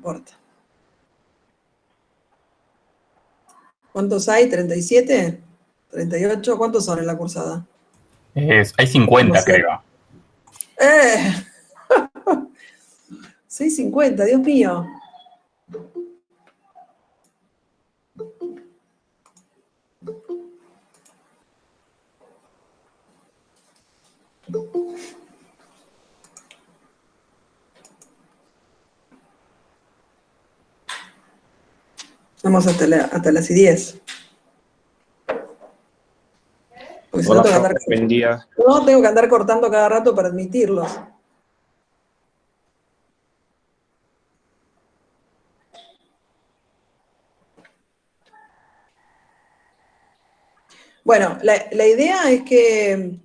importa. ¿Cuántos hay? ¿37? ¿38? ¿Cuántos son en la cursada? Hay 50, creo. 650, Dios mío. Vamos hasta las 10. Porque si no tengo que andar cortando cada rato para admitirlos. Bueno, la idea es que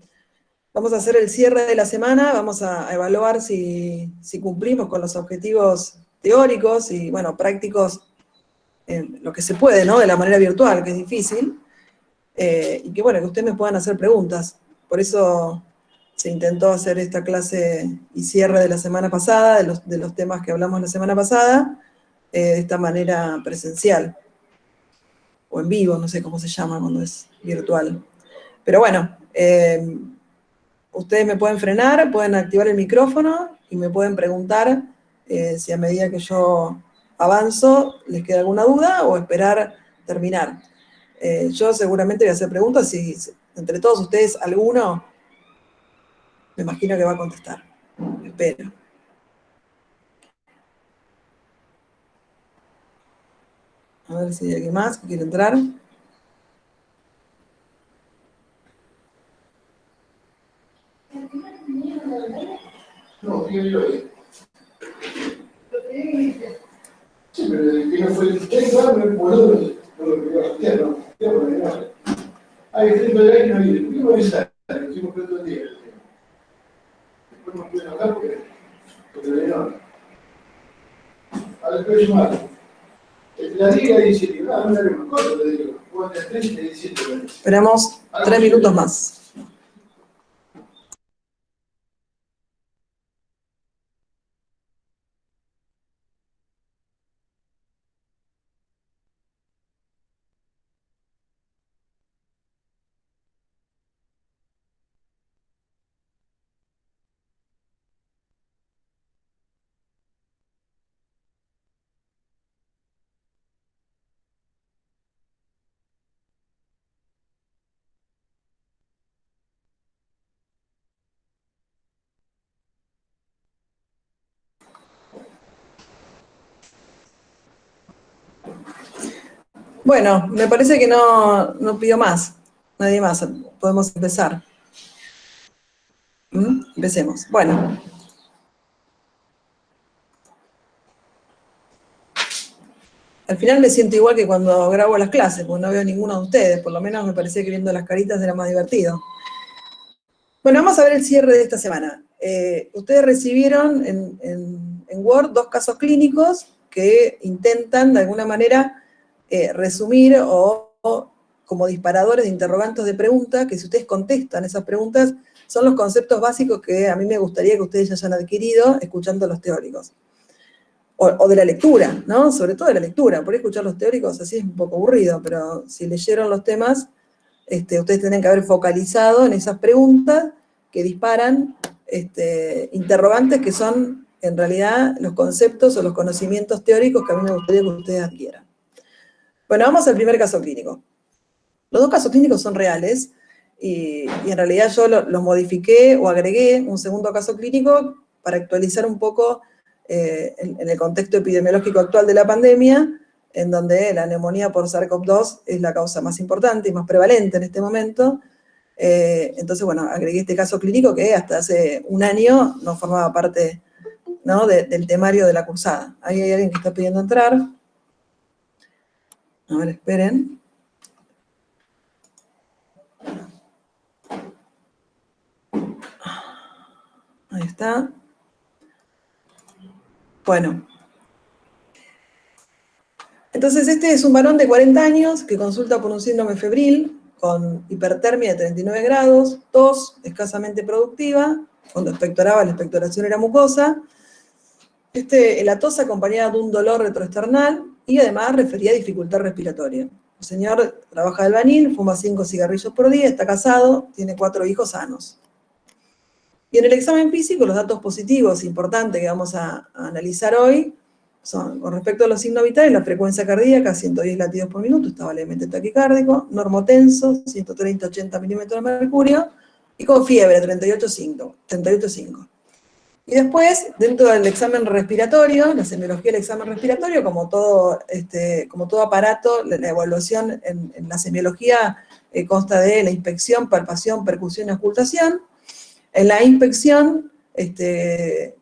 vamos a hacer el cierre de la semana, vamos a evaluar si cumplimos con los objetivos teóricos y, bueno, prácticos, lo que se puede, ¿no? De la manera virtual, que es difícil. Y que, bueno, que ustedes me puedan hacer preguntas. Por eso se intentó hacer esta clase y cierre de la semana pasada, de los temas que hablamos la semana pasada, de esta manera presencial. O en vivo, no sé cómo se llama cuando es virtual. Pero bueno, ustedes me pueden frenar, pueden activar el micrófono y me pueden preguntar si a medida que yo avanzo les queda alguna duda o esperar terminar. Yo seguramente voy a hacer preguntas y entre todos ustedes alguno me imagino que va a contestar. Espero. A ver si hay alguien más que quiere entrar. No, yo. Sí, pero el que no fue el texto, no lo que no. Hay gente de ahí no viene. ¿Por qué no avisar? Lo hicimos todo el día. Después no pueden hablar porque no. A ver, ¿qué es malo? La liga dice que no le haremos cosas, le digo. Cuando el 3 y 17. Esperamos 3 minutos más. Bueno, me parece que no pido más. Nadie más. Podemos empezar. Empecemos. Bueno. Al final me siento igual que cuando grabo las clases, porque no veo ninguno de ustedes. Por lo menos me parecía que viendo las caritas era más divertido. Bueno, vamos a ver el cierre de esta semana. Ustedes recibieron en Word 2 casos clínicos que intentan, de alguna manera, resumir o como disparadores de interrogantes de preguntas, que si ustedes contestan esas preguntas, son los conceptos básicos que a mí me gustaría que ustedes ya hayan adquirido escuchando a los teóricos. O de la lectura, ¿no? Sobre todo de la lectura. Por escuchar los teóricos así es un poco aburrido, pero si leyeron los temas, ustedes tienen que haber focalizado en esas preguntas que disparan interrogantes que son, en realidad, los conceptos o los conocimientos teóricos que a mí me gustaría que ustedes adquieran. Bueno, vamos al primer caso clínico. Los 2 casos clínicos son reales y en realidad yo los modifiqué o agregué un segundo caso clínico para actualizar un poco en el contexto epidemiológico actual de la pandemia, en donde la neumonía por SARS-CoV-2 es la causa más importante y más prevalente en este momento. Entonces, bueno, agregué este caso clínico que hasta hace un año no formaba parte, ¿no? del temario de la cursada. Ahí hay alguien que está pidiendo entrar. A ver, esperen. Ahí está. Bueno. Entonces, este es un varón de 40 años que consulta por un síndrome febril con hipertermia de 39 grados, tos escasamente productiva, cuando expectoraba la expectoración era mucosa. La tos acompañada de un dolor retroesternal y además refería a dificultad respiratoria. El señor trabaja de albañil, fuma 5 cigarrillos por día, está casado, tiene 4 hijos sanos. Y en el examen físico, los datos positivos importantes que vamos a analizar hoy son, con respecto a los signos vitales, la frecuencia cardíaca, 110 latidos por minuto, estaba levemente taquicárdico, normotenso, 130-80 milímetros de mercurio, y con fiebre, 38,5. Y después, dentro del examen respiratorio, la semiología del examen respiratorio, como todo aparato, la evaluación en la semiología consta de la inspección, palpación, percusión y auscultación. En la inspección, que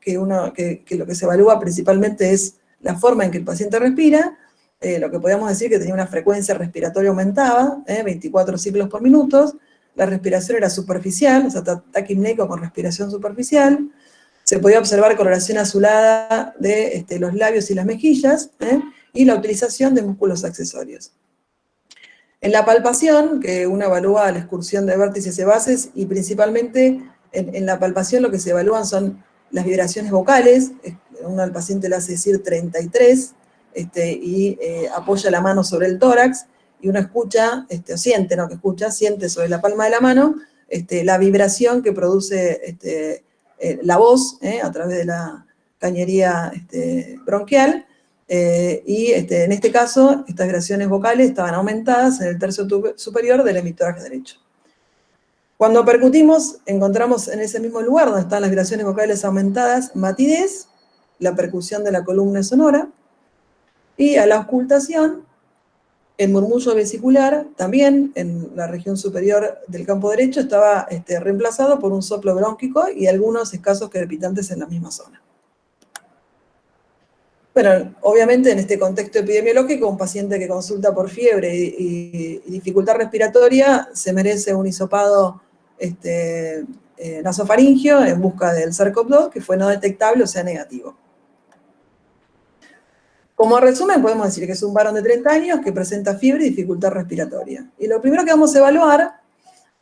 lo que se evalúa principalmente es la forma en que el paciente respira, lo que podemos decir que tenía una frecuencia respiratoria aumentada, 24 ciclos por minuto, la respiración era superficial, o sea, taquipneico con respiración superficial, se podía observar coloración azulada de los labios y las mejillas, y la utilización de músculos accesorios. En la palpación, que uno evalúa la excursión de vértices y bases, y principalmente en la palpación lo que se evalúan son las vibraciones vocales, uno al paciente le hace decir 33, y apoya la mano sobre el tórax, y uno escucha, o siente, no que escucha, siente sobre la palma de la mano la vibración que produce la voz a través de la cañería bronquial, y en este caso, estas vibraciones vocales estaban aumentadas en el tercio superior del hemitórax derecho. Cuando percutimos, encontramos en ese mismo lugar donde están las vibraciones vocales aumentadas, matidez, la percusión de la columna sonora, y a la auscultación, el murmullo vesicular, también en la región superior del campo derecho, estaba reemplazado por un soplo brónquico y algunos escasos crepitantes en la misma zona. Bueno, obviamente en este contexto epidemiológico, un paciente que consulta por fiebre y dificultad respiratoria se merece un hisopado nasofaringeo en busca del SARS-CoV-2, que fue no detectable, o sea, negativo. Como resumen, podemos decir que es un varón de 30 años que presenta fiebre y dificultad respiratoria. Y lo primero que vamos a evaluar,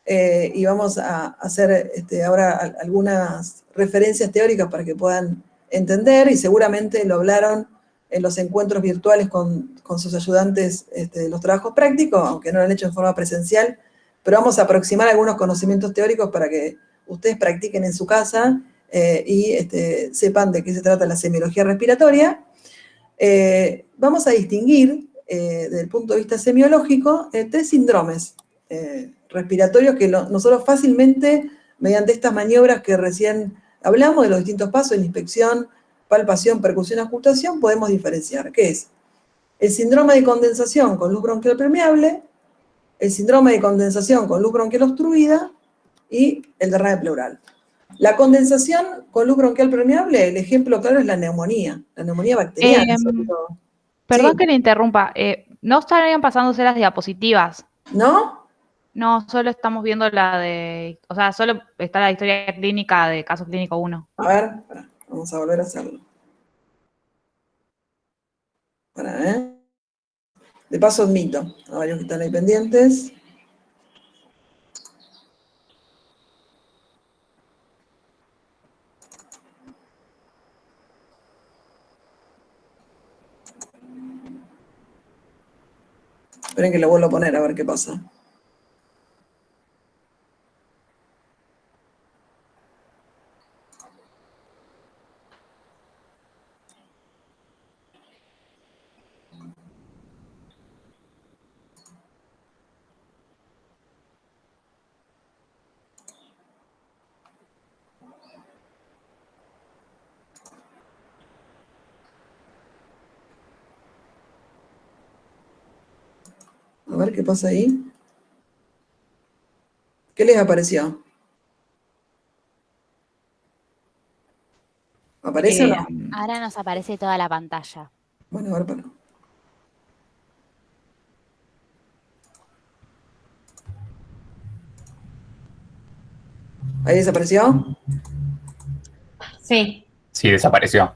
y vamos a hacer ahora algunas referencias teóricas para que puedan entender, y seguramente lo hablaron en los encuentros virtuales con sus ayudantes de los trabajos prácticos, aunque no lo han hecho en forma presencial, pero vamos a aproximar algunos conocimientos teóricos para que ustedes practiquen en su casa y sepan de qué se trata la semiología respiratoria. Vamos a distinguir, desde el punto de vista semiológico, 3 síndromes respiratorios que nosotros fácilmente, mediante estas maniobras que recién hablamos, de los distintos pasos, en inspección, palpación, percusión, auscultación, podemos diferenciar, que es el síndrome de condensación con luz bronquial permeable, el síndrome de condensación con luz bronquial obstruida y el derrame pleural. La condensación con luz bronquial permeable, el ejemplo claro es la neumonía bacteriana, sobre todo. Perdón Sí. que le interrumpa, no estarían pasándose las diapositivas. ¿No? No, solo estamos viendo o sea, solo está la historia clínica de caso clínico 1. A ver, vamos a volver a hacerlo. De paso admito a varios que están ahí pendientes. Esperen que lo vuelvo a poner a ver qué pasa. A ver qué pasa ahí. ¿Qué les apareció? ¿Aparece o no? Ahora nos aparece toda la pantalla. Bueno, a ver, para. ¿Ahí desapareció? Sí. Sí, desapareció.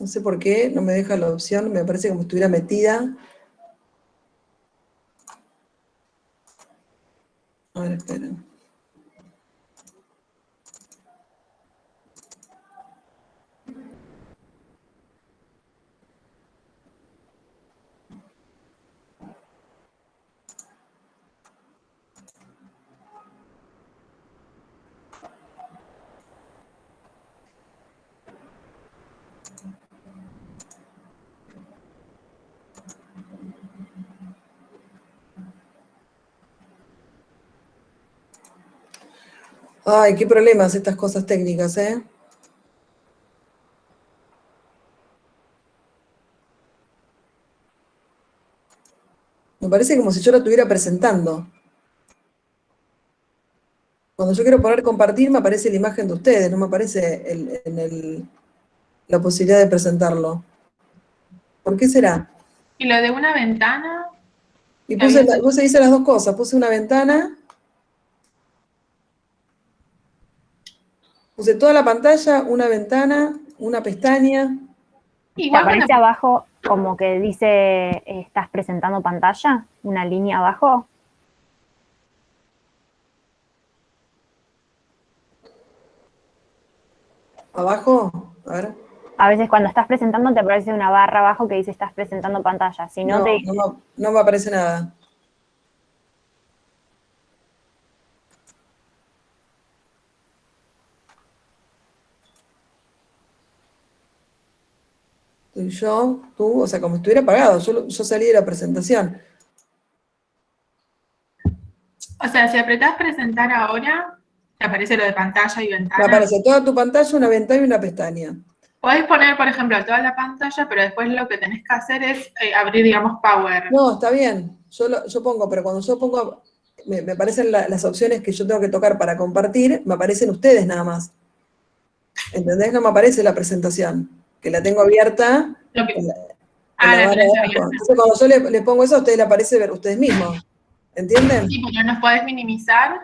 No sé por qué, no me deja la opción, me parece como si estuviera metida. A ver, esperen. Ay, qué problemas estas cosas técnicas, ¿eh? Me parece como si yo lo estuviera presentando. Cuando yo quiero poner compartir, me aparece la imagen de ustedes, no me aparece la posibilidad de presentarlo. ¿Por qué será? Y lo de una ventana, Y que había... puse hice las dos cosas, puse una ventana, puse toda la pantalla, una ventana, una pestaña. ¿Te Igual cuando aparece abajo como que dice estás presentando pantalla? ¿Una línea abajo? Abajo, a ver. A veces cuando estás presentando te aparece una barra abajo que dice estás presentando pantalla. Si no, te dice... No me aparece nada. Estoy yo, tú, o sea, como si estuviera apagado. Yo salí de la presentación. O sea, si apretás presentar ahora, te aparece lo de pantalla y Me ventana. aparece toda tu pantalla, una ventana y una pestaña. Podés poner, por ejemplo, toda la pantalla, pero después lo que tenés que hacer es abrir, digamos, Power. No, está bien. Yo pongo, pero cuando yo pongo, me aparecen las opciones que yo tengo que tocar para compartir, me aparecen ustedes nada más. ¿Entendés? No me aparece la presentación, que la tengo abierta Lo que- en la la barra de tenés abajo. abierta. Entonces cuando yo le pongo eso, a ustedes les aparece ver ustedes mismos. ¿Entienden? Sí, porque nos podés minimizar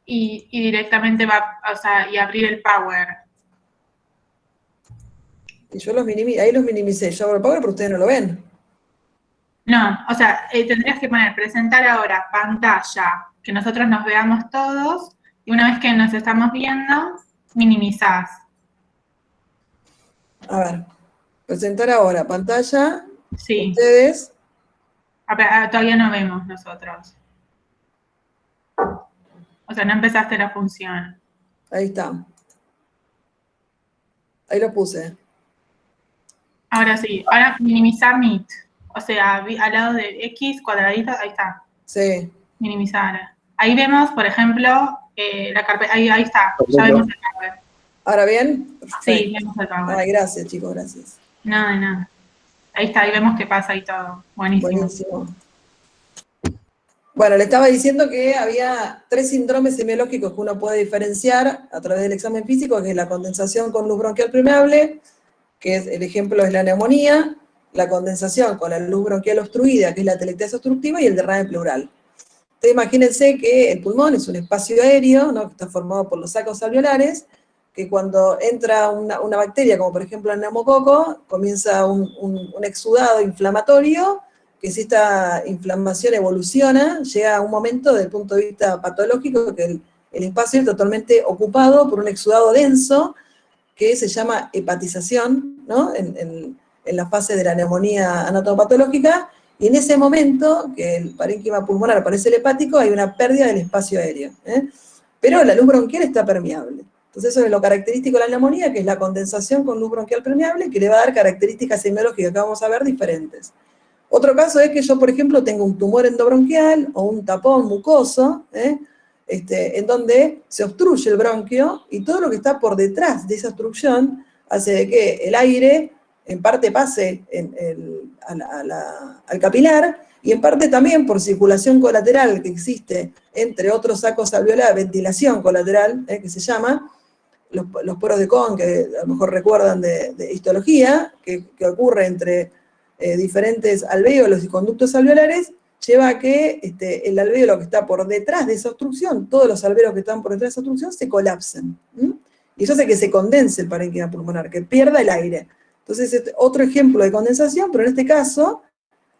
y directamente va, o sea, y abrir el Power. Y yo ahí los minimicé. Yo abro el Power, pero ustedes no lo ven. No, o sea, tendrías que poner presentar ahora pantalla, que nosotros nos veamos todos, y una vez que nos estamos viendo, minimizás. A ver, presentar ahora pantalla, Sí, ustedes, todavía no vemos nosotros. O sea, no empezaste la función. ahí está. Ahí lo puse. Ahora sí, ahora minimizar Meet. O sea, al lado de X, cuadradito, ahí está, Sí. minimizar. Ahí vemos, por ejemplo, la carpeta, ahí está, ya vemos el Power. ¿Ahora bien? Sí, Perfecto. vemos el Power. Ay, gracias, chicos, gracias. No, de nada. Ahí está, ahí vemos qué pasa y todo. Buenísimo. Buenísimo. Bueno, le estaba diciendo que había 3 síndromes semiológicos que uno puede diferenciar a través del examen físico, que es la condensación con luz bronquial permeable, que es, el ejemplo es la neumonía, la condensación con la luz bronquial obstruida, que es la atelectasia obstructiva, y el derrame pleural. Entonces imagínense que el pulmón es un espacio aéreo, ¿no?, que está formado por los sacos alveolares, que cuando entra una bacteria, como por ejemplo el neumococo, comienza un exudado inflamatorio, que si esta inflamación evoluciona, llega a un momento desde el punto de vista patológico que el espacio es totalmente ocupado por un exudado denso, que se llama hepatización, ¿no?, en la fase de la neumonía anatomopatológica, y en ese momento, que el parénquima pulmonar aparece el hepático, hay una pérdida del espacio aéreo, ¿eh? Pero la luz bronquial está permeable. Entonces eso es lo característico de la neumonía, que es la condensación con luz bronquial permeable, que le va a dar características semiológicas que vamos a ver diferentes. Otro caso es que yo, por ejemplo, tengo un tumor endobronquial o un tapón mucoso, en donde se obstruye el bronquio, y todo lo que está por detrás de esa obstrucción hace de que el aire en parte pase al capilar, y en parte también por circulación colateral que existe entre otros sacos alveolares, ventilación colateral, que se llama, los poros de Kohn, que a lo mejor recuerdan de histología, que ocurre entre diferentes alvéolos y conductos alveolares, lleva a que el alvéolo que está por detrás de esa obstrucción, todos los alvéolos que están por detrás de esa obstrucción se colapsen. Y eso hace que se condense el parénquima pulmonar, que pierda el aire. Entonces, otro ejemplo de condensación, pero en este caso,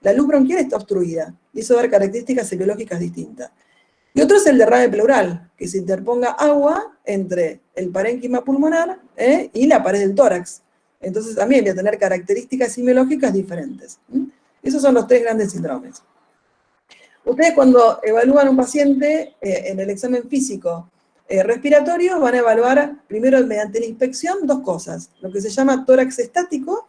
la luz bronquial está obstruida, y eso va a dar características etiológicas distintas. Y otro es el derrame pleural, que se interponga agua entre el parénquima pulmonar y la pared del tórax. Entonces también voy a tener características semiológicas diferentes. Esos son los 3 grandes síndromes. Ustedes cuando evalúan a un paciente en el examen físico respiratorio van a evaluar primero mediante la inspección 2 cosas. Lo que se llama tórax estático,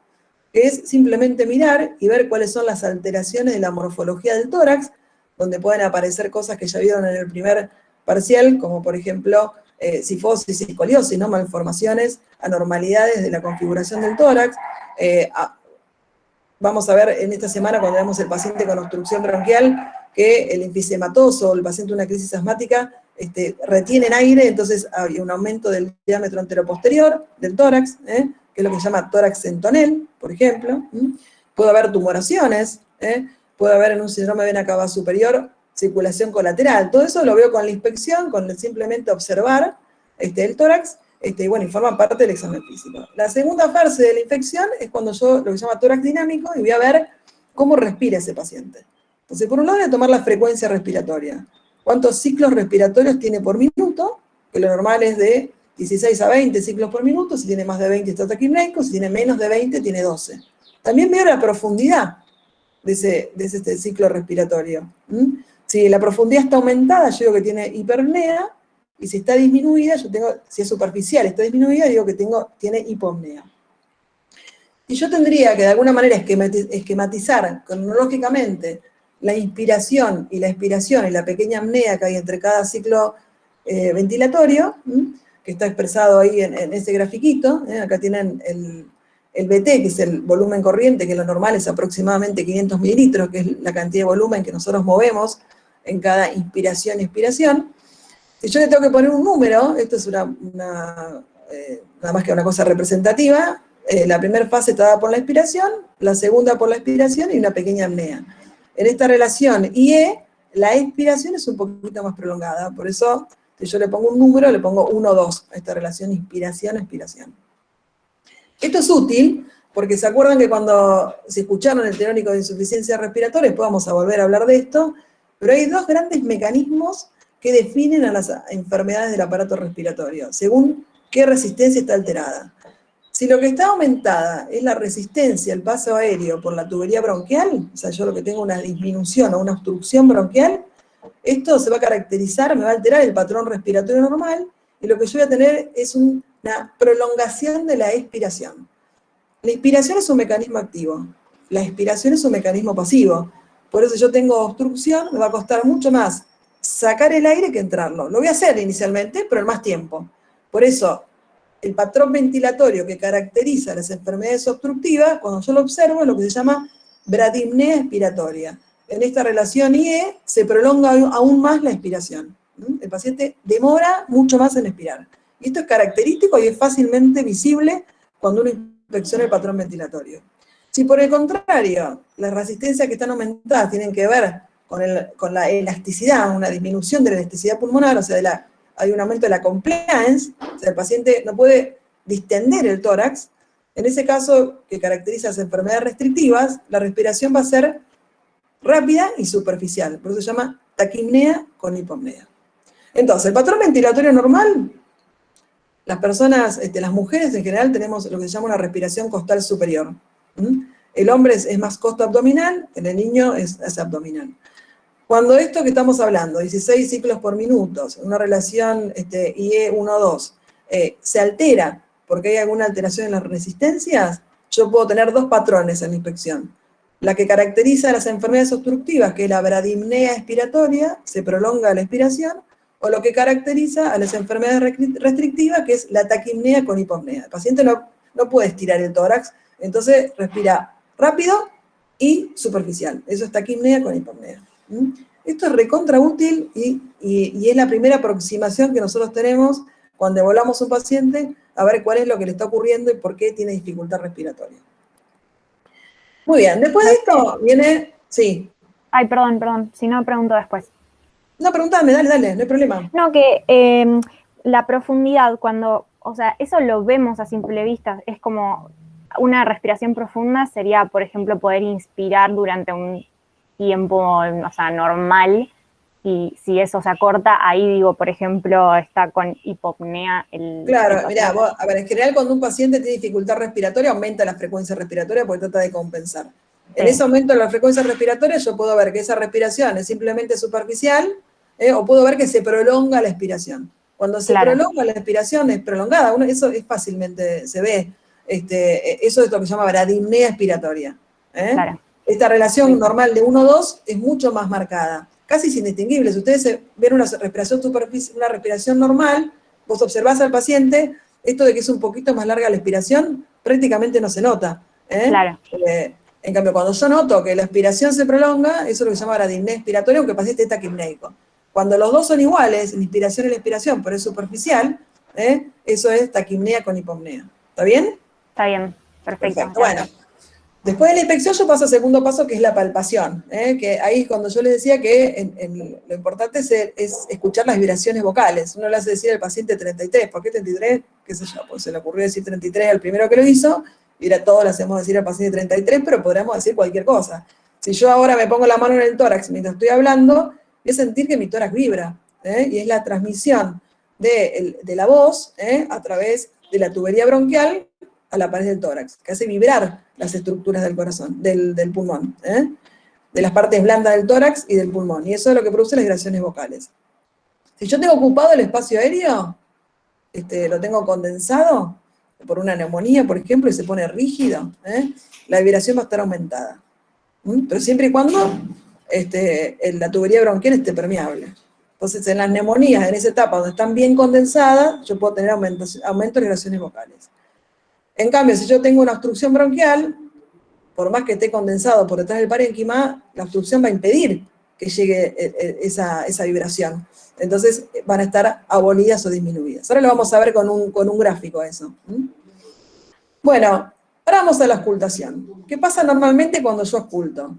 que es simplemente mirar y ver cuáles son las alteraciones de la morfología del tórax, donde pueden aparecer cosas que ya vieron en el primer parcial, como por ejemplo cifosis y escoliosis, ¿no? Malformaciones, anormalidades de la configuración del tórax. Vamos a ver en esta semana, cuando veamos el paciente con obstrucción bronquial, que el enfisematoso, el paciente con una crisis asmática, retienen aire, entonces hay un aumento del diámetro anteroposterior del tórax, que es lo que se llama tórax centonel, por ejemplo. Puede haber tumoraciones, puede haber en un síndrome de vena cava superior circulación colateral. Todo eso lo veo con la inspección, con simplemente observar el tórax, y bueno, y forma parte del examen físico. La segunda fase de la infección es cuando yo lo que se llama tórax dinámico y voy a ver cómo respira ese paciente. Entonces, por un lado voy a tomar la frecuencia respiratoria. ¿Cuántos ciclos respiratorios tiene por minuto? Que lo normal es de 16 a 20 ciclos por minuto. Si tiene más de 20 está taquipneico, si tiene menos de 20 tiene 12. También veo la profundidad de ese ciclo respiratorio. Si la profundidad está aumentada, yo digo que tiene hiperpnea, y si está disminuida, si es superficial, está disminuida, digo que tiene hipopnea. Y yo tendría que de alguna manera esquematizar cronológicamente la inspiración y la expiración y la pequeña apnea que hay entre cada ciclo ventilatorio, que está expresado ahí en ese grafiquito. Acá tienen el BT, que es el volumen corriente, que lo normal es aproximadamente 500 mililitros, que es la cantidad de volumen que nosotros movemos en cada inspiración y expiración. Si yo le tengo que poner un número, esto es nada más que una cosa representativa, la primera fase está dada por la inspiración, la segunda por la expiración y una pequeña apnea. En esta relación IE, la expiración es un poquito más prolongada, por eso si yo le pongo un número, le pongo 1 o 2 a esta relación inspiración-expiración. Esto es útil porque se acuerdan que si escucharon el teórico de insuficiencia respiratoria, después vamos a volver a hablar de esto, pero hay 2 grandes mecanismos que definen a las enfermedades del aparato respiratorio, según qué resistencia está alterada. Si lo que está aumentada es la resistencia al paso aéreo por la tubería bronquial, o sea, yo lo que tengo una disminución o una obstrucción bronquial, esto se va a caracterizar, me va a alterar el patrón respiratorio normal, y lo que yo voy a tener es una prolongación de la expiración. La inspiración es un mecanismo activo, la expiración es un mecanismo pasivo. Por eso yo tengo obstrucción, me va a costar mucho más sacar el aire que entrarlo. Lo voy a hacer inicialmente, pero en más tiempo. Por eso, el patrón ventilatorio que caracteriza las enfermedades obstructivas, cuando yo lo observo, es lo que se llama bradipnea expiratoria. En esta relación IE se prolonga aún más la expiración. El paciente demora mucho más en expirar. Y esto es característico y es fácilmente visible cuando uno inspecciona el patrón ventilatorio. Si por el contrario, las resistencias que están aumentadas tienen que ver con la elasticidad, una disminución de la elasticidad pulmonar, o sea, hay un aumento de la compliance, o sea, el paciente no puede distender el tórax, en ese caso que caracteriza las enfermedades restrictivas, la respiración va a ser rápida y superficial, por eso se llama taquipnea con hipopnea. Entonces, el patrón ventilatorio normal, las personas, las mujeres en general tenemos lo que se llama una respiración costal superior. El hombre es más costo-abdominal, en el niño es abdominal. Cuando esto que estamos hablando, 16 ciclos por minuto, una relación IE 1-2, se altera porque hay alguna alteración en las resistencias, yo puedo tener 2 patrones en la inspección. La que caracteriza las enfermedades obstructivas, que es la bradipnea expiratoria, se prolonga la expiración, o lo que caracteriza a las enfermedades restrictivas, que es la taquipnea con hipopnea. El paciente no puede estirar el tórax, entonces respira rápido y superficial. Eso es taquipnea con hipopnea. Esto es recontra útil y es la primera aproximación que nosotros tenemos cuando evaluamos a un paciente a ver cuál es lo que le está ocurriendo y por qué tiene dificultad respiratoria. Muy bien, después de esto viene... Sí. Ay, perdón, si no pregunto después. No, preguntame, dale, no hay problema. No, que la profundidad, o sea, eso lo vemos a simple vista, es como una respiración profunda sería, por ejemplo, poder inspirar durante un tiempo, o sea, normal, y si eso se acorta, ahí digo, por ejemplo, está con hipopnea el Claro, mirá, paciente. vos, a ver, en general cuando un paciente tiene dificultad respiratoria, aumenta la frecuencia respiratoria porque trata de compensar. En Sí. ese aumento de la frecuencia respiratoria yo puedo ver que esa respiración es simplemente superficial, o puedo ver que se prolonga la expiración. Cuando se Claro. prolonga la expiración es prolongada, eso es fácilmente, se ve, eso es lo que se llama bradipnea expiratoria. Claro. Esta relación normal de 1-2 es mucho más marcada, casi es indistinguible. Si ustedes ven una respiración normal, vos observás al paciente, esto de que es un poquito más larga la expiración, prácticamente no se nota. Claro. En cambio, cuando yo noto que la expiración se prolonga, eso es lo que se llama bradipnea expiratoria, aunque el paciente está taquipneico. Cuando los dos son iguales, la inspiración y la expiración, pero es superficial, eso es taquipnea con hipopnea. ¿Está bien? Está bien, perfecto. Bueno, después de la inspección yo paso al segundo paso, que es la palpación, que ahí es cuando yo les decía que lo importante es escuchar las vibraciones vocales. Uno le hace decir al paciente 33, ¿por qué 33? ¿Qué sé yo? Pues se le ocurrió decir 33 al primero que lo hizo, y ahora todos le hacemos decir al paciente 33, pero podríamos decir cualquier cosa. Si yo ahora me pongo la mano en el tórax mientras estoy hablando, voy a sentir que mi tórax vibra, y es la transmisión de la voz a través de la tubería bronquial a la pared del tórax, que hace vibrar las estructuras del corazón, del pulmón, de las partes blandas del tórax y del pulmón, y eso es lo que produce las vibraciones vocales. Si yo tengo ocupado el espacio aéreo, lo tengo condensado, por una neumonía, por ejemplo, y se pone rígido, la vibración va a estar aumentada. Pero siempre y cuando la tubería bronquial esté permeable. Entonces, en las neumonías, en esa etapa donde están bien condensadas, yo puedo tener aumento de vibraciones vocales. En cambio, si yo tengo una obstrucción bronquial, por más que esté condensado por detrás del parénquima, la obstrucción va a impedir que llegue esa vibración. Entonces van a estar abolidas o disminuidas. Ahora lo vamos a ver con un gráfico eso. Bueno, ahora vamos a la auscultación. ¿Qué pasa normalmente cuando yo ausculto?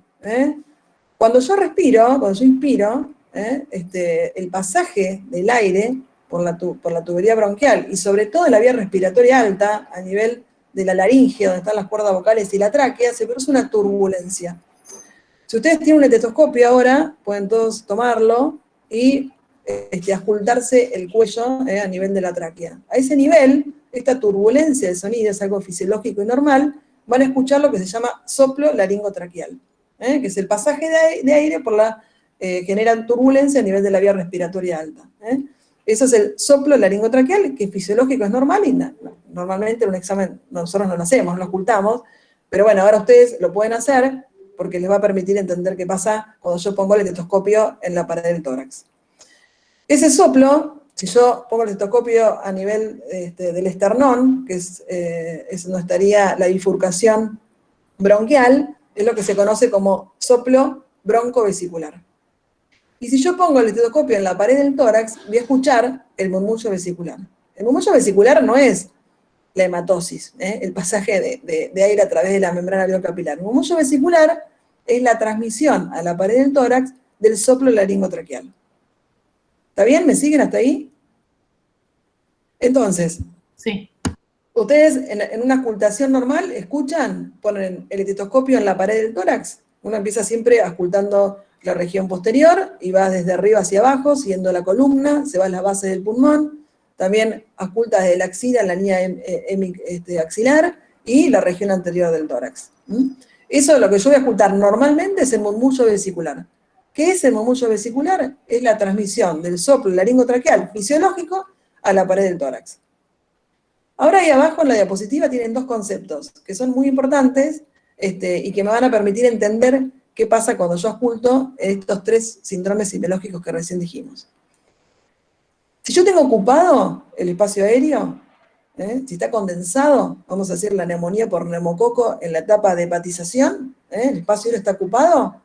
Cuando yo respiro, cuando yo inspiro, el pasaje del aire por la tubería bronquial y sobre todo en la vía respiratoria alta, a nivel de la laringe, donde están las cuerdas vocales y la tráquea, se produce una turbulencia. Si ustedes tienen un estetoscopio ahora, pueden todos tomarlo y auscultarse el cuello a nivel de la tráquea. A ese nivel, esta turbulencia del sonido es algo fisiológico y normal, van a escuchar lo que se llama soplo laringotraqueal, que es el pasaje de aire por genera turbulencia a nivel de la vía respiratoria alta. Eso es el soplo laringotraqueal, que fisiológico es normal y normalmente en un examen nosotros no lo hacemos, no lo ocultamos, pero bueno, ahora ustedes lo pueden hacer porque les va a permitir entender qué pasa cuando yo pongo el estetoscopio en la pared del tórax. Ese soplo, si yo pongo el estetoscopio a nivel del esternón, que es donde estaría la bifurcación bronquial, es lo que se conoce como soplo broncovesicular. Y si yo pongo el estetoscopio en la pared del tórax, voy a escuchar el murmullo vesicular. El murmullo vesicular no es la hematosis, el pasaje de aire a través de la membrana alveolar. El murmullo vesicular es la transmisión a la pared del tórax del soplo laringotraqueal. ¿Está bien? ¿Me siguen hasta ahí? Entonces, sí. Ustedes en una auscultación normal escuchan, ponen el estetoscopio en la pared del tórax. Uno empieza siempre auscultando la región posterior y va desde arriba hacia abajo, siguiendo la columna, se va a la base del pulmón, también ausculta desde la axila, la línea axilar y la región anterior del tórax. Eso es lo que yo voy a auscultar normalmente, es el murmullo vesicular. ¿Qué es el murmullo vesicular? Es la transmisión del soplo laringotraqueal fisiológico a la pared del tórax. Ahora ahí abajo en la diapositiva tienen dos conceptos que son muy importantes y que me van a permitir entender qué pasa cuando yo ausculto estos tres síndromes semiológicos que recién dijimos. Si yo tengo ocupado el espacio aéreo, si está condensado, vamos a decir la neumonía por neumococo en la etapa de hepatización, el espacio aéreo está ocupado,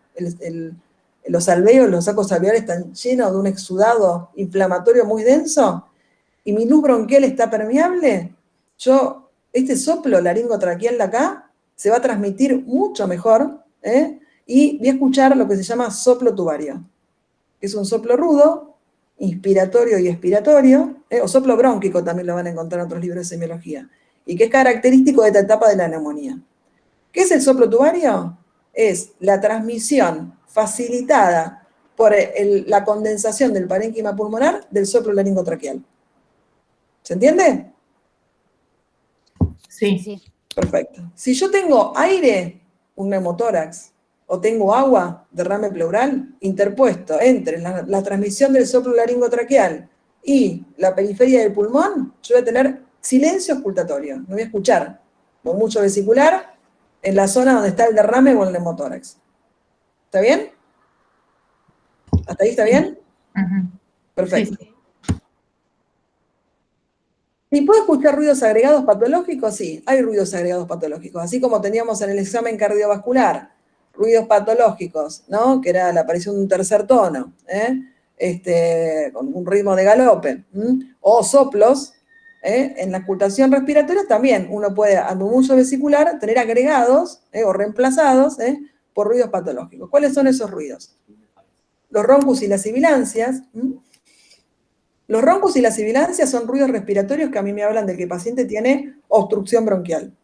los alveolos, los sacos alveolares están llenos de un exudado inflamatorio muy denso, y mi luz bronquial está permeable, este soplo laringotraqueal de acá se va a transmitir mucho mejor, y voy a escuchar lo que se llama soplo tubario, que es un soplo rudo, inspiratorio y expiratorio, o soplo brónquico también lo van a encontrar en otros libros de semiología. y que es característico de esta etapa de la neumonía. ¿Qué es el soplo tubario? Es la transmisión facilitada por la condensación del parénquima pulmonar del soplo laringotraqueal. ¿Se entiende? Sí. Sí. Perfecto. Si yo tengo aire, un neumotórax, o tengo agua, derrame pleural, interpuesto entre la transmisión del soplo laringotraqueal y la periferia del pulmón, yo voy a tener silencio auscultatorio. No voy a escuchar con mucho vesicular en la zona donde está el derrame o el neumotórax. ¿Está bien? ¿Hasta ahí está bien? Ujú. Perfecto. Sí. ¿Y puedo escuchar ruidos agregados patológicos? Sí, hay ruidos agregados patológicos. Así como teníamos en el examen cardiovascular, ruidos patológicos, ¿no? Que era la aparición de un tercer tono, con un ritmo de galope, o soplos. En la auscultación respiratoria también uno puede, al murmullo vesicular, tener agregados o reemplazados por ruidos patológicos. ¿Cuáles son esos ruidos? Los roncus y las sibilancias. Los roncus y las sibilancias son ruidos respiratorios que a mí me hablan de que el paciente tiene obstrucción bronquial.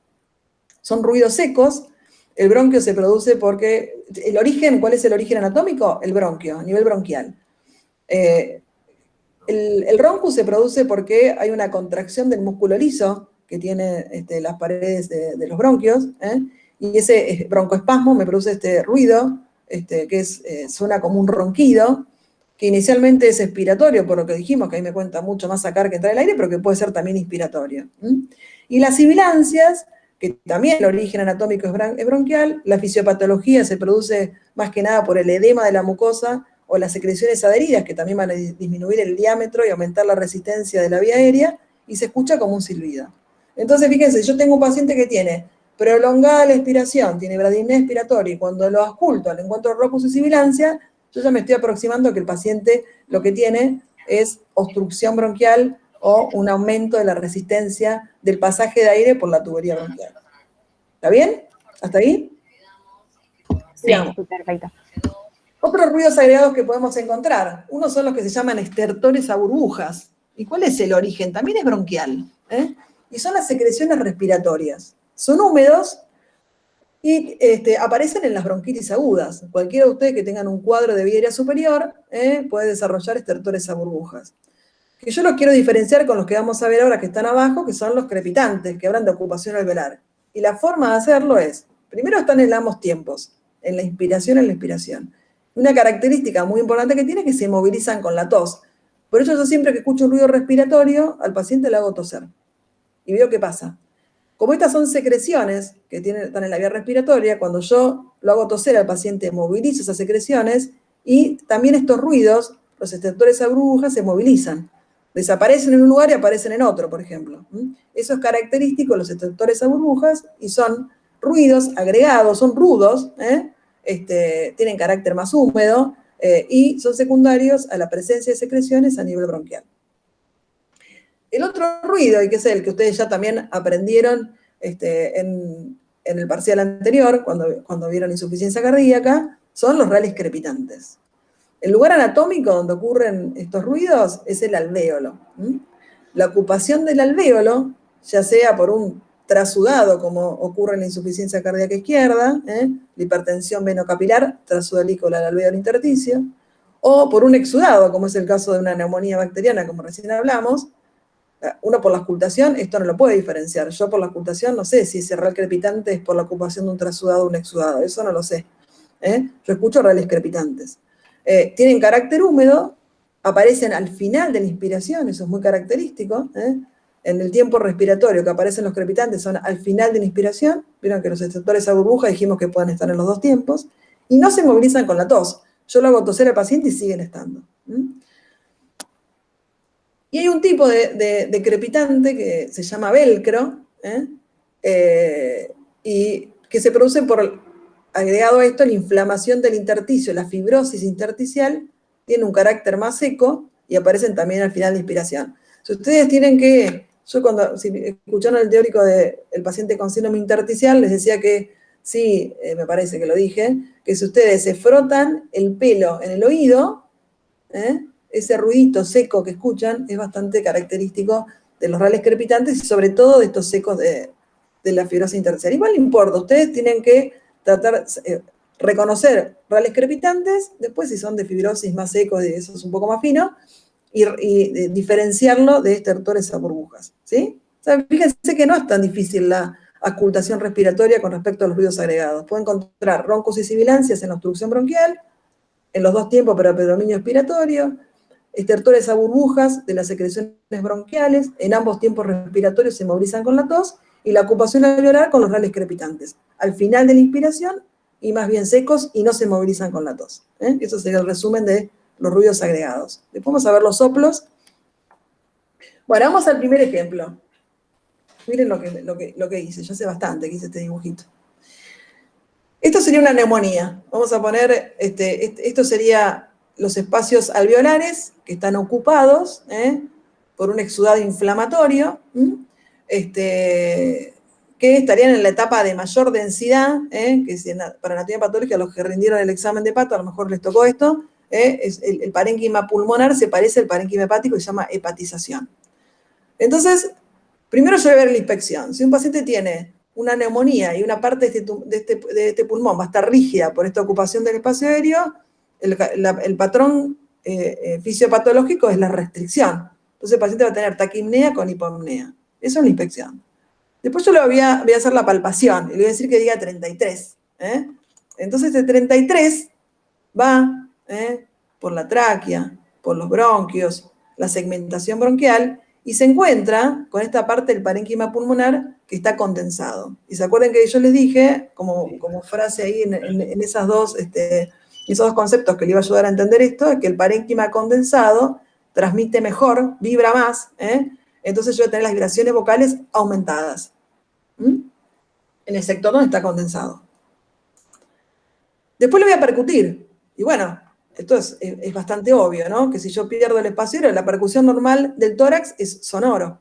Son ruidos secos. El bronquio se produce porque, el origen, ¿cuál es el origen anatómico? El bronquio, a nivel bronquial. El roncus se produce porque hay una contracción del músculo liso que tiene las paredes de los bronquios, y ese broncoespasmo me produce este ruido, que suena como un ronquido, que inicialmente es expiratorio, por lo que dijimos, que ahí me cuenta mucho más sacar que entrar el aire, pero que puede ser también inspiratorio. Y las sibilancias, que también el origen anatómico es bronquial, la fisiopatología se produce más que nada por el edema de la mucosa o las secreciones adheridas, que también van a disminuir el diámetro y aumentar la resistencia de la vía aérea, y se escucha como un silbido. Entonces, fíjense, yo tengo un paciente que tiene prolongada la expiración, tiene bradipnea expiratoria, y cuando lo ausculto, le encuentro roncus y sibilancia, yo ya me estoy aproximando a que el paciente lo que tiene es obstrucción bronquial o un aumento de la resistencia del pasaje de aire por la tubería bronquial. ¿Está bien? ¿Hasta ahí? Sí. Sí, perfecto. Otros ruidos agregados que podemos encontrar, unos son los que se llaman estertores a burbujas. ¿Y cuál es el origen? También es bronquial. Y son las secreciones respiratorias. Son húmedos y aparecen en las bronquitis agudas. Cualquiera de ustedes que tengan un cuadro de vía aérea superior puede desarrollar estertores a burbujas. Que yo los quiero diferenciar con los que vamos a ver ahora que están abajo, que son los crepitantes, que hablan de ocupación alveolar. Y la forma de hacerlo es, primero están en ambos tiempos, en la inspiración y en la expiración. Una característica muy importante que tiene es que se movilizan con la tos. Por eso yo siempre que escucho un ruido respiratorio, al paciente le hago toser. Y veo qué pasa. Como estas son secreciones que están en la vía respiratoria, cuando yo lo hago toser al paciente, movilizo esas secreciones y también estos ruidos, los estertores a burbujas, se movilizan. Desaparecen en un lugar y aparecen en otro, por ejemplo. Eso es característico de los estertores a burbujas y son ruidos agregados, son rudos, tienen carácter más húmedo y son secundarios a la presencia de secreciones a nivel bronquial. El otro ruido, y que es el que ustedes ya también aprendieron en el parcial anterior, cuando vieron insuficiencia cardíaca, son los reales crepitantes. El lugar anatómico donde ocurren estos ruidos es el alvéolo. La ocupación del alvéolo, ya sea por un trasudado, como ocurre en la insuficiencia cardíaca izquierda, la hipertensión venocapilar, trasudalícola del alvéolo intersticio, o por un exudado, como es el caso de una neumonía bacteriana, como recién hablamos. Uno por la auscultación, esto no lo puede diferenciar. Yo por la auscultación no sé si ese real crepitante es por la ocupación de un trasudado o un exudado, eso no lo sé. Yo escucho reales crepitantes. Tienen carácter húmedo, aparecen al final de la inspiración, eso es muy característico. En el tiempo respiratorio que aparecen los crepitantes son al final de la inspiración. Vieron que los estertores a burbuja dijimos que pueden estar en los dos tiempos, y no se movilizan con la tos. Yo lo hago toser al paciente y siguen estando. Y hay un tipo de crepitante que se llama velcro, y que se produce por, agregado a esto, la inflamación del intersticio, la fibrosis intersticial, tiene un carácter más seco y aparecen también al final de inspiración. Si ustedes tienen que, si escucharon el teórico del paciente con síndrome intersticial, les decía que, sí, me parece que lo dije, que si ustedes se frotan el pelo en el oído, ese ruidito seco que escuchan es bastante característico de los rales crepitantes y sobre todo de estos secos de la fibrosis intersticial. Igual no importa, ustedes tienen que tratar, reconocer rales crepitantes, después si son de fibrosis más secos, y eso es un poco más fino, y diferenciarlo de estertores a burbujas, ¿sí? O sea, fíjense que no es tan difícil la auscultación respiratoria con respecto a los ruidos agregados. Pueden encontrar roncos y sibilancias en la obstrucción bronquial, en los dos tiempos para predominio expiratorio, estertores a burbujas de las secreciones bronquiales, en ambos tiempos respiratorios se movilizan con la tos, y la ocupación alveolar con los rales crepitantes, al final de la inspiración, y más bien secos, y no se movilizan con la tos. Eso sería el resumen de los ruidos agregados. Después vamos a ver los soplos. Bueno, vamos al primer ejemplo. Miren lo que hice, ya hace bastante que hice este dibujito. Esto sería una neumonía. Vamos a poner, esto sería los espacios alveolares que están ocupados por un exudado inflamatorio, que estarían en la etapa de mayor densidad, que para anatomía patológica, los que rindieron el examen de pato, a lo mejor les tocó esto, el parénquima pulmonar se parece al parénquima hepático y se llama hepatización. Entonces, primero yo voy a ver la inspección. Si un paciente tiene una neumonía y una parte de este pulmón va a estar rígida por esta ocupación del espacio aéreo, el patrón fisiopatológico es la restricción. Entonces el paciente va a tener taquipnea con hipopnea. Eso es la inspección. Después yo le voy a hacer la palpación y le voy a decir que diga 33. Entonces el 33 va por la tráquea, por los bronquios, la segmentación bronquial, y se encuentra con esta parte del parénquima pulmonar que está condensado. Y se acuerdan que yo les dije, como frase ahí en esos dos conceptos que le iba a ayudar a entender esto, es que el parénquima condensado transmite mejor, vibra más, entonces yo voy a tener las vibraciones vocales aumentadas. En el sector donde está condensado. Después le voy a percutir. Y bueno, esto es bastante obvio, ¿no? Que si yo pierdo el espacio aéreo, la percusión normal del tórax es sonoro.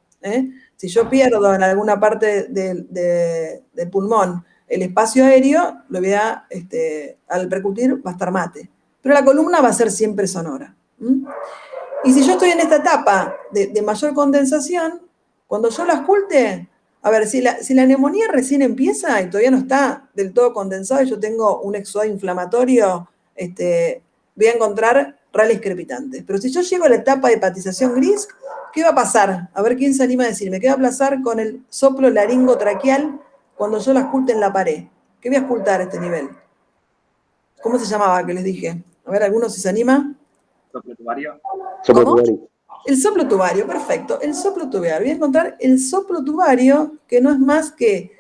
Si yo pierdo en alguna parte del pulmón el espacio aéreo, lo voy al percutir va a estar mate. Pero la columna va a ser siempre sonora. Y si yo estoy en esta etapa de mayor condensación, cuando yo la ausculte, a ver, si la neumonía recién empieza y todavía no está del todo condensado y yo tengo un exudado inflamatorio, voy a encontrar rales crepitantes. Pero si yo llego a la etapa de hepatización gris, ¿qué va a pasar? A ver quién se anima a decirme. ¿Qué va a pasar con el soplo laringotraqueal cuando yo la ausculte en la pared? ¿Qué voy a auscultar a este nivel? ¿Cómo se llamaba que les dije? A ver, ¿alguno si se anima? Soplo tubario. ¿Cómo? El soplo tubario, perfecto. El soplo tubario. Voy a encontrar el soplo tubario, que no es más que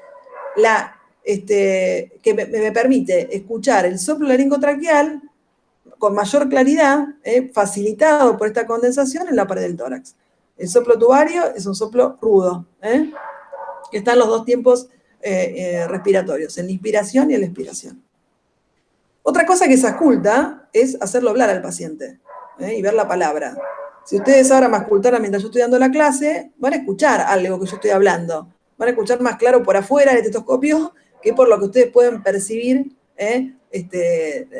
que me permite escuchar el soplo laringotraqueal con mayor claridad, facilitado por esta condensación en la pared del tórax. El soplo tubario es un soplo rudo, que está en los dos tiempos respiratorios, en la inspiración y en la expiración. Otra cosa que se ausculta es hacerlo hablar al paciente y ver la palabra. Si ustedes ahora me auscultaran mientras yo estoy dando la clase, van a escuchar algo que yo estoy hablando. Van a escuchar más claro por afuera del estetoscopio que por lo que ustedes pueden percibir.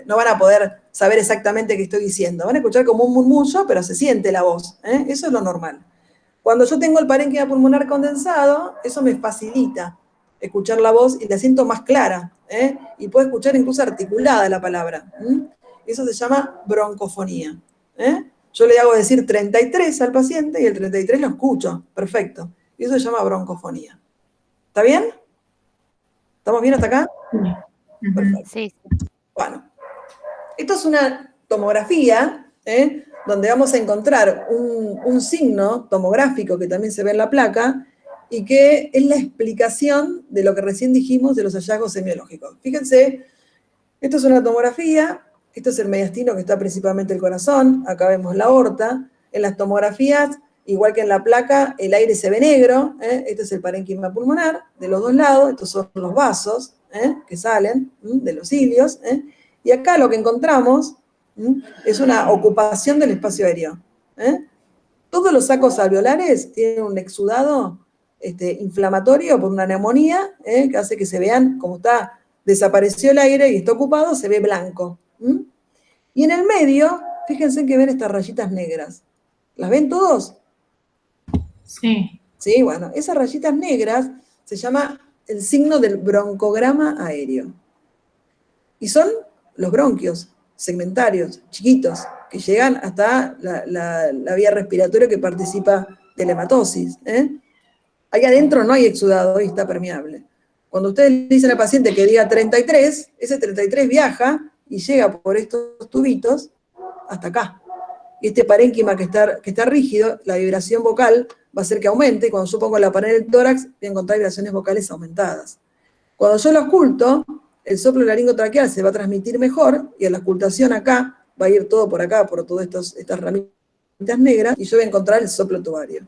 No van a poder saber exactamente qué estoy diciendo. Van a escuchar como un murmullo, pero se siente la voz. Eso es lo normal. Cuando yo tengo el parénquima pulmonar condensado, eso me facilita escuchar la voz y la siento más clara. Y puedo escuchar incluso articulada la palabra. Eso se llama broncofonía. Yo le hago decir 33 al paciente y el 33 lo escucho. Perfecto. Y eso se llama broncofonía. ¿Está bien? ¿Estamos bien hasta acá? Perfecto. Sí. Bueno, esto es una tomografía, donde vamos a encontrar un signo tomográfico que también se ve en la placa y que es la explicación de lo que recién dijimos de los hallazgos semiológicos. Fíjense, esto es una tomografía, esto es el mediastino que está principalmente el corazón, acá vemos la aorta. En las tomografías, igual que en la placa, el aire se ve negro, este es el parénquima pulmonar, de los dos lados, estos son los vasos que salen de los cilios, y acá lo que encontramos es una ocupación del espacio aéreo. Todos los sacos alveolares tienen un exudado inflamatorio por una neumonía, que hace que se vean, como desapareció el aire y está ocupado, se ve blanco. Y en el medio, fíjense que ven estas rayitas negras. ¿Las ven todos? Sí. ¿Sí? Bueno, esas rayitas negras se llama el signo del broncograma aéreo. Y son los bronquios segmentarios, chiquitos, que llegan hasta la vía respiratoria que participa de la hematosis. Ahí adentro no hay exudado y está permeable. Cuando ustedes le dicen al paciente que diga 33, ese 33 viaja y llega por estos tubitos hasta acá. Y este parénquima que está rígido, la vibración vocal va a hacer que aumente, y cuando yo pongo la pared del tórax, voy a encontrar vibraciones vocales aumentadas. Cuando yo lo ausculto, el soplo laringotraqueal se va a transmitir mejor, y a la auscultación acá, va a ir todo por acá, por todas estas ramitas negras, y yo voy a encontrar el soplo tubario,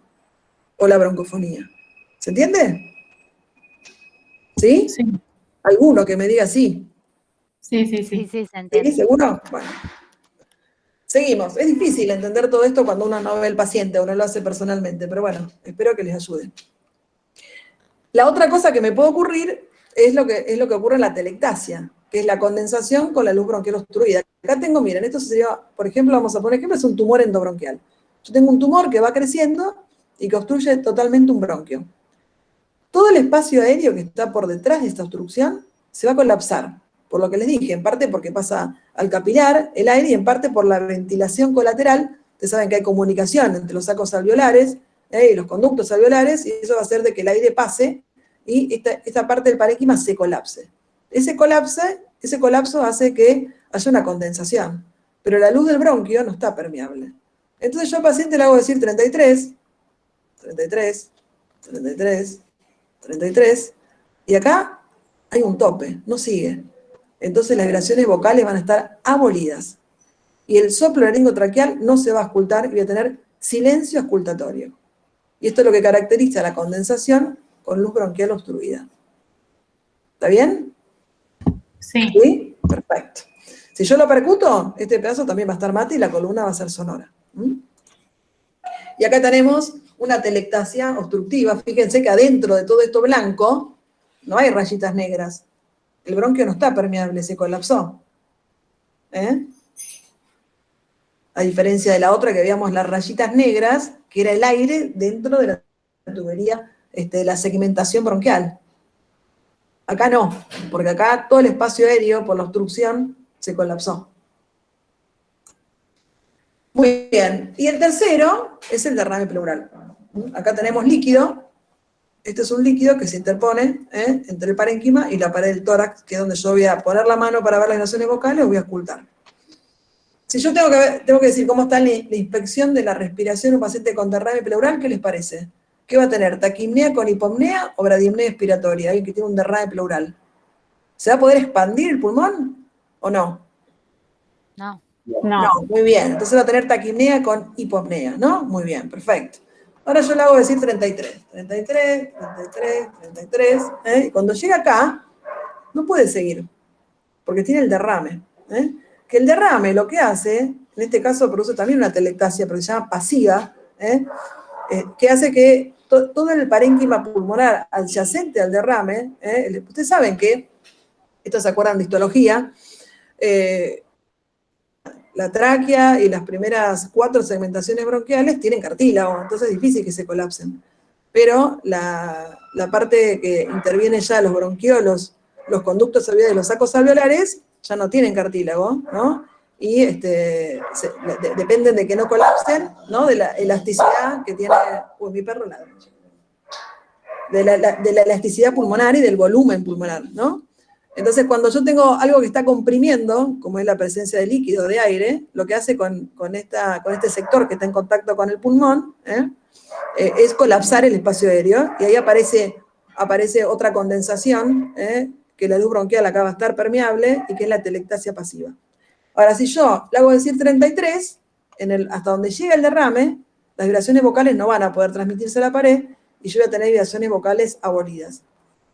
o la broncofonía. ¿Se entiende? ¿Sí? Sí, ¿Alguno que me diga sí? sí, sí, Sí, sí. sí, se entiende. ¿Sí? ¿Seguro? Bueno. Seguimos. Es difícil entender todo esto cuando uno no ve al paciente o no lo hace personalmente, pero bueno, espero que les ayude. La otra cosa que me puede ocurrir es lo que ocurre en la telectasia, que es la condensación con la luz bronquial obstruida. Acá tengo, miren, esto sería, por ejemplo, vamos a poner ejemplo, es un tumor endobronquial. Yo tengo un tumor que va creciendo y que obstruye totalmente un bronquio. Todo el espacio aéreo que está por detrás de esta obstrucción se va a colapsar, por lo que les dije, en parte porque pasa al capilar el aire y en parte por la ventilación colateral. Ustedes saben que hay comunicación entre los sacos alveolares y los conductos alveolares, y eso va a hacer de que el aire pase y esta parte del parénquima se colapse. Ese colapso hace que haya una condensación, pero la luz del bronquio no está permeable. Entonces yo al paciente le hago decir 33, 33, 33, 33, y acá hay un tope, no sigue. Entonces las vibraciones vocales van a estar abolidas. Y el soplo laringotraqueal no se va a auscultar y voy a tener silencio auscultatorio. Y esto es lo que caracteriza la condensación con luz bronquial obstruida. ¿Está bien? Sí. ¿Sí? Perfecto. Si yo lo percuto, este pedazo también va a estar mate y la columna va a ser sonora. Y acá tenemos una telectasia obstructiva. Fíjense que adentro de todo esto blanco no hay rayitas negras. El bronquio no está permeable, se colapsó. A diferencia de la otra que veíamos las rayitas negras, que era el aire dentro de la tubería, de la segmentación bronquial. Acá no, porque acá todo el espacio aéreo por la obstrucción se colapsó. Muy bien, y el tercero es el derrame pleural. Acá tenemos líquido. Este es un líquido que se interpone entre el parénquima y la pared del tórax, que es donde yo voy a poner la mano para ver las vibraciones vocales o voy a auscultar. Si yo tengo que decir cómo está la inspección de la respiración de un paciente con derrame pleural, ¿qué les parece? ¿Qué va a tener? ¿Taquipnea con hipopnea o bradipnea expiratoria? Alguien que tiene un derrame pleural. ¿Se va a poder expandir el pulmón o no? No. No, muy bien. Entonces va a tener taquipnea con hipopnea, ¿no? Muy bien, perfecto. Ahora yo le hago decir 33. 33, 33, 33. Y cuando llega acá, no puede seguir, porque tiene el derrame. Que el derrame lo que hace, en este caso produce también una telectasia, pero se llama pasiva, que hace que todo el parénquima pulmonar adyacente al derrame, ustedes saben que, estos se acuerdan de histología, la tráquea y las primeras 4 segmentaciones bronquiales tienen cartílago, entonces es difícil que se colapsen. Pero la parte que interviene ya los bronquiolos, los conductos alveolares, los sacos alveolares, ya no tienen cartílago, ¿no? Y dependen de que no colapsen, ¿no? De la elasticidad que tiene, mi perro ladra, de la elasticidad pulmonar y del volumen pulmonar, ¿no? Entonces, cuando yo tengo algo que está comprimiendo, como es la presencia de líquido, de aire, lo que hace con este sector que está en contacto con el pulmón, es colapsar el espacio aéreo, y ahí aparece otra condensación, que la luz bronquial acá va a estar permeable, y que es la telectasia pasiva. Ahora, si yo le hago decir 33, hasta donde llega el derrame, las vibraciones vocales no van a poder transmitirse a la pared, y yo voy a tener vibraciones vocales abolidas.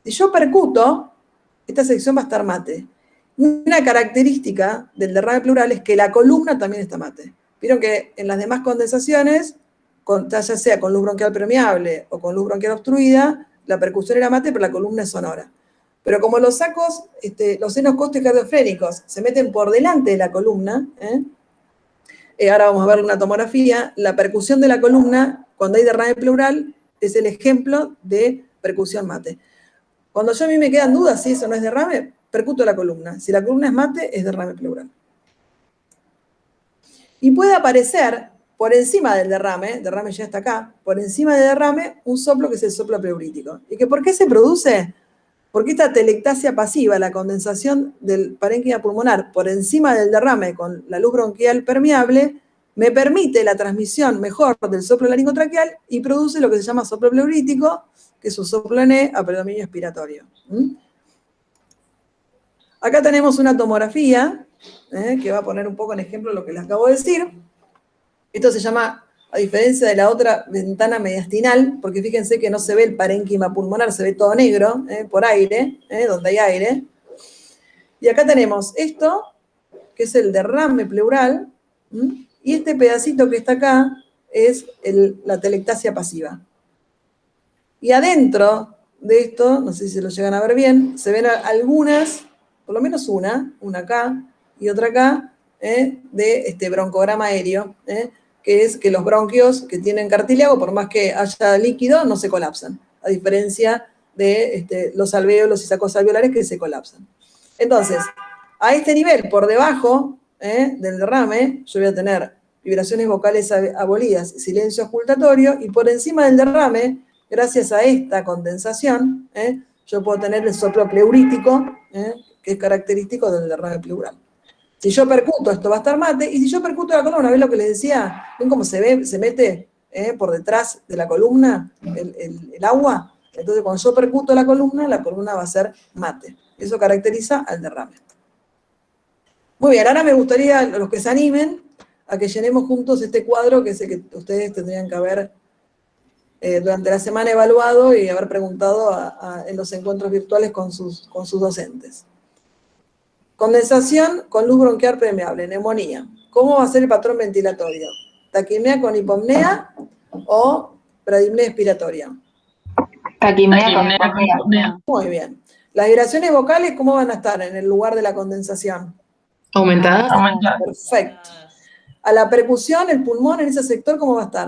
Si yo percuto, esta sección va a estar mate. Una característica del derrame pleural es que la columna también está mate. Vieron que en las demás condensaciones, ya sea con luz bronquial permeable o con luz bronquial obstruida, la percusión era mate, pero la columna es sonora. Pero como los sacos, los senos cósticos cardiofrénicos se meten por delante de la columna, ahora vamos a ver una tomografía, la percusión de la columna, cuando hay derrame pleural, es el ejemplo de percusión mate. Cuando a mí me quedan dudas si eso no es derrame, percuto la columna. Si la columna es mate, es derrame pleural. Y puede aparecer por encima del derrame ya está acá, por encima del derrame, un soplo que es el soplo pleurítico. ¿Y que por qué se produce? Porque esta telectasia pasiva, la condensación del parénquima pulmonar por encima del derrame con la luz bronquial permeable, me permite la transmisión mejor del soplo laringotraqueal y produce lo que se llama soplo pleurítico, que es un soplo N a predominio expiratorio. Acá tenemos una tomografía, que va a poner un poco en ejemplo lo que les acabo de decir. Esto se llama, a diferencia de la otra, ventana mediastinal, porque fíjense que no se ve el parénquima pulmonar, se ve todo negro, por aire, donde hay aire. Y acá tenemos esto, que es el derrame pleural, y este pedacito que está acá es la telectasia pasiva. Y adentro de esto, no sé si se lo llegan a ver bien, se ven algunas, por lo menos una acá y otra acá, de este broncograma aéreo, que es que los bronquios que tienen cartílago, por más que haya líquido, no se colapsan, a diferencia de los alvéolos y sacos alveolares que se colapsan. Entonces, a este nivel, por debajo del derrame, yo voy a tener vibraciones vocales abolidas, silencio auscultatorio, y por encima del derrame, gracias a esta condensación, yo puedo tener el soplo pleurítico, que es característico del derrame pleural. Si yo percuto, esto va a estar mate, y si yo percuto la columna, ¿ven lo que les decía? ¿Ven cómo se mete por detrás de la columna el agua? Entonces, cuando yo percuto la columna va a ser mate. Eso caracteriza al derrame. Muy bien, ahora me gustaría, los que se animen, a que llenemos juntos este cuadro, que es el que ustedes tendrían que haber durante la semana evaluado y haber preguntado en los encuentros virtuales con sus docentes. Condensación con luz bronquial permeable, neumonía. ¿Cómo va a ser el patrón ventilatorio? ¿Taquipnea con hipopnea o bradipnea expiratoria? Taquipnea con hipopnea. Muy bien. ¿Las vibraciones vocales cómo van a estar en el lugar de la condensación? ¿Aumentadas? Perfecto. A la percusión, el pulmón en ese sector, ¿cómo va a estar?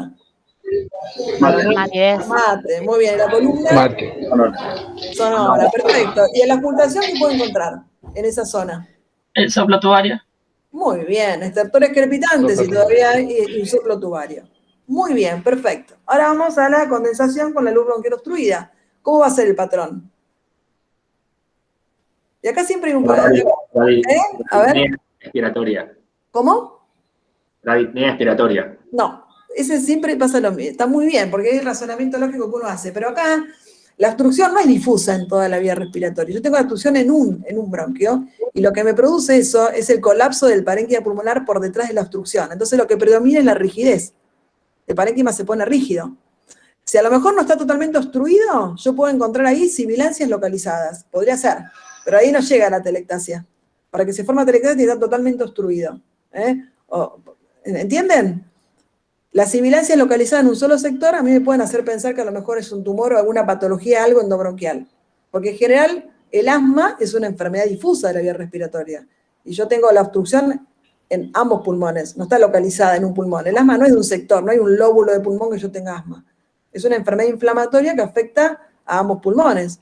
Mate. Mate, muy bien. ¿La columna? Mate. Sonora, perfecto. ¿Y en la auscultación qué puedo encontrar en esa zona? El soplo tubario. Muy bien, estertores crepitantes y todavía hay un soplo tubario. Muy bien, perfecto. Ahora vamos a la condensación con la luz bronquial obstruida. ¿Cómo va a ser el patrón? Y acá siempre hay un patrón. A ver. Expiratoria. ¿Cómo? La disnea expiratoria. No, ese siempre pasa lo mismo. Está muy bien, porque es el razonamiento lógico que uno hace. Pero acá la obstrucción no es difusa en toda la vía respiratoria. Yo tengo la obstrucción en un bronquio, y lo que me produce eso es el colapso del parénquima pulmonar por detrás de la obstrucción. Entonces lo que predomina es la rigidez. El parénquima se pone rígido. Si a lo mejor no está totalmente obstruido, yo puedo encontrar ahí sibilancias localizadas. Podría ser, pero ahí no llega la telectasia. Para que se forme telectasia tiene que estar totalmente obstruido. ¿Entienden? Las sibilancias localizadas en un solo sector a mí me pueden hacer pensar que a lo mejor es un tumor o alguna patología, algo endobronquial. Porque en general el asma es una enfermedad difusa de la vía respiratoria. Y yo tengo la obstrucción en ambos pulmones, no está localizada en un pulmón. El asma no es de un sector, no hay un lóbulo de pulmón que yo tenga asma. Es una enfermedad inflamatoria que afecta a ambos pulmones.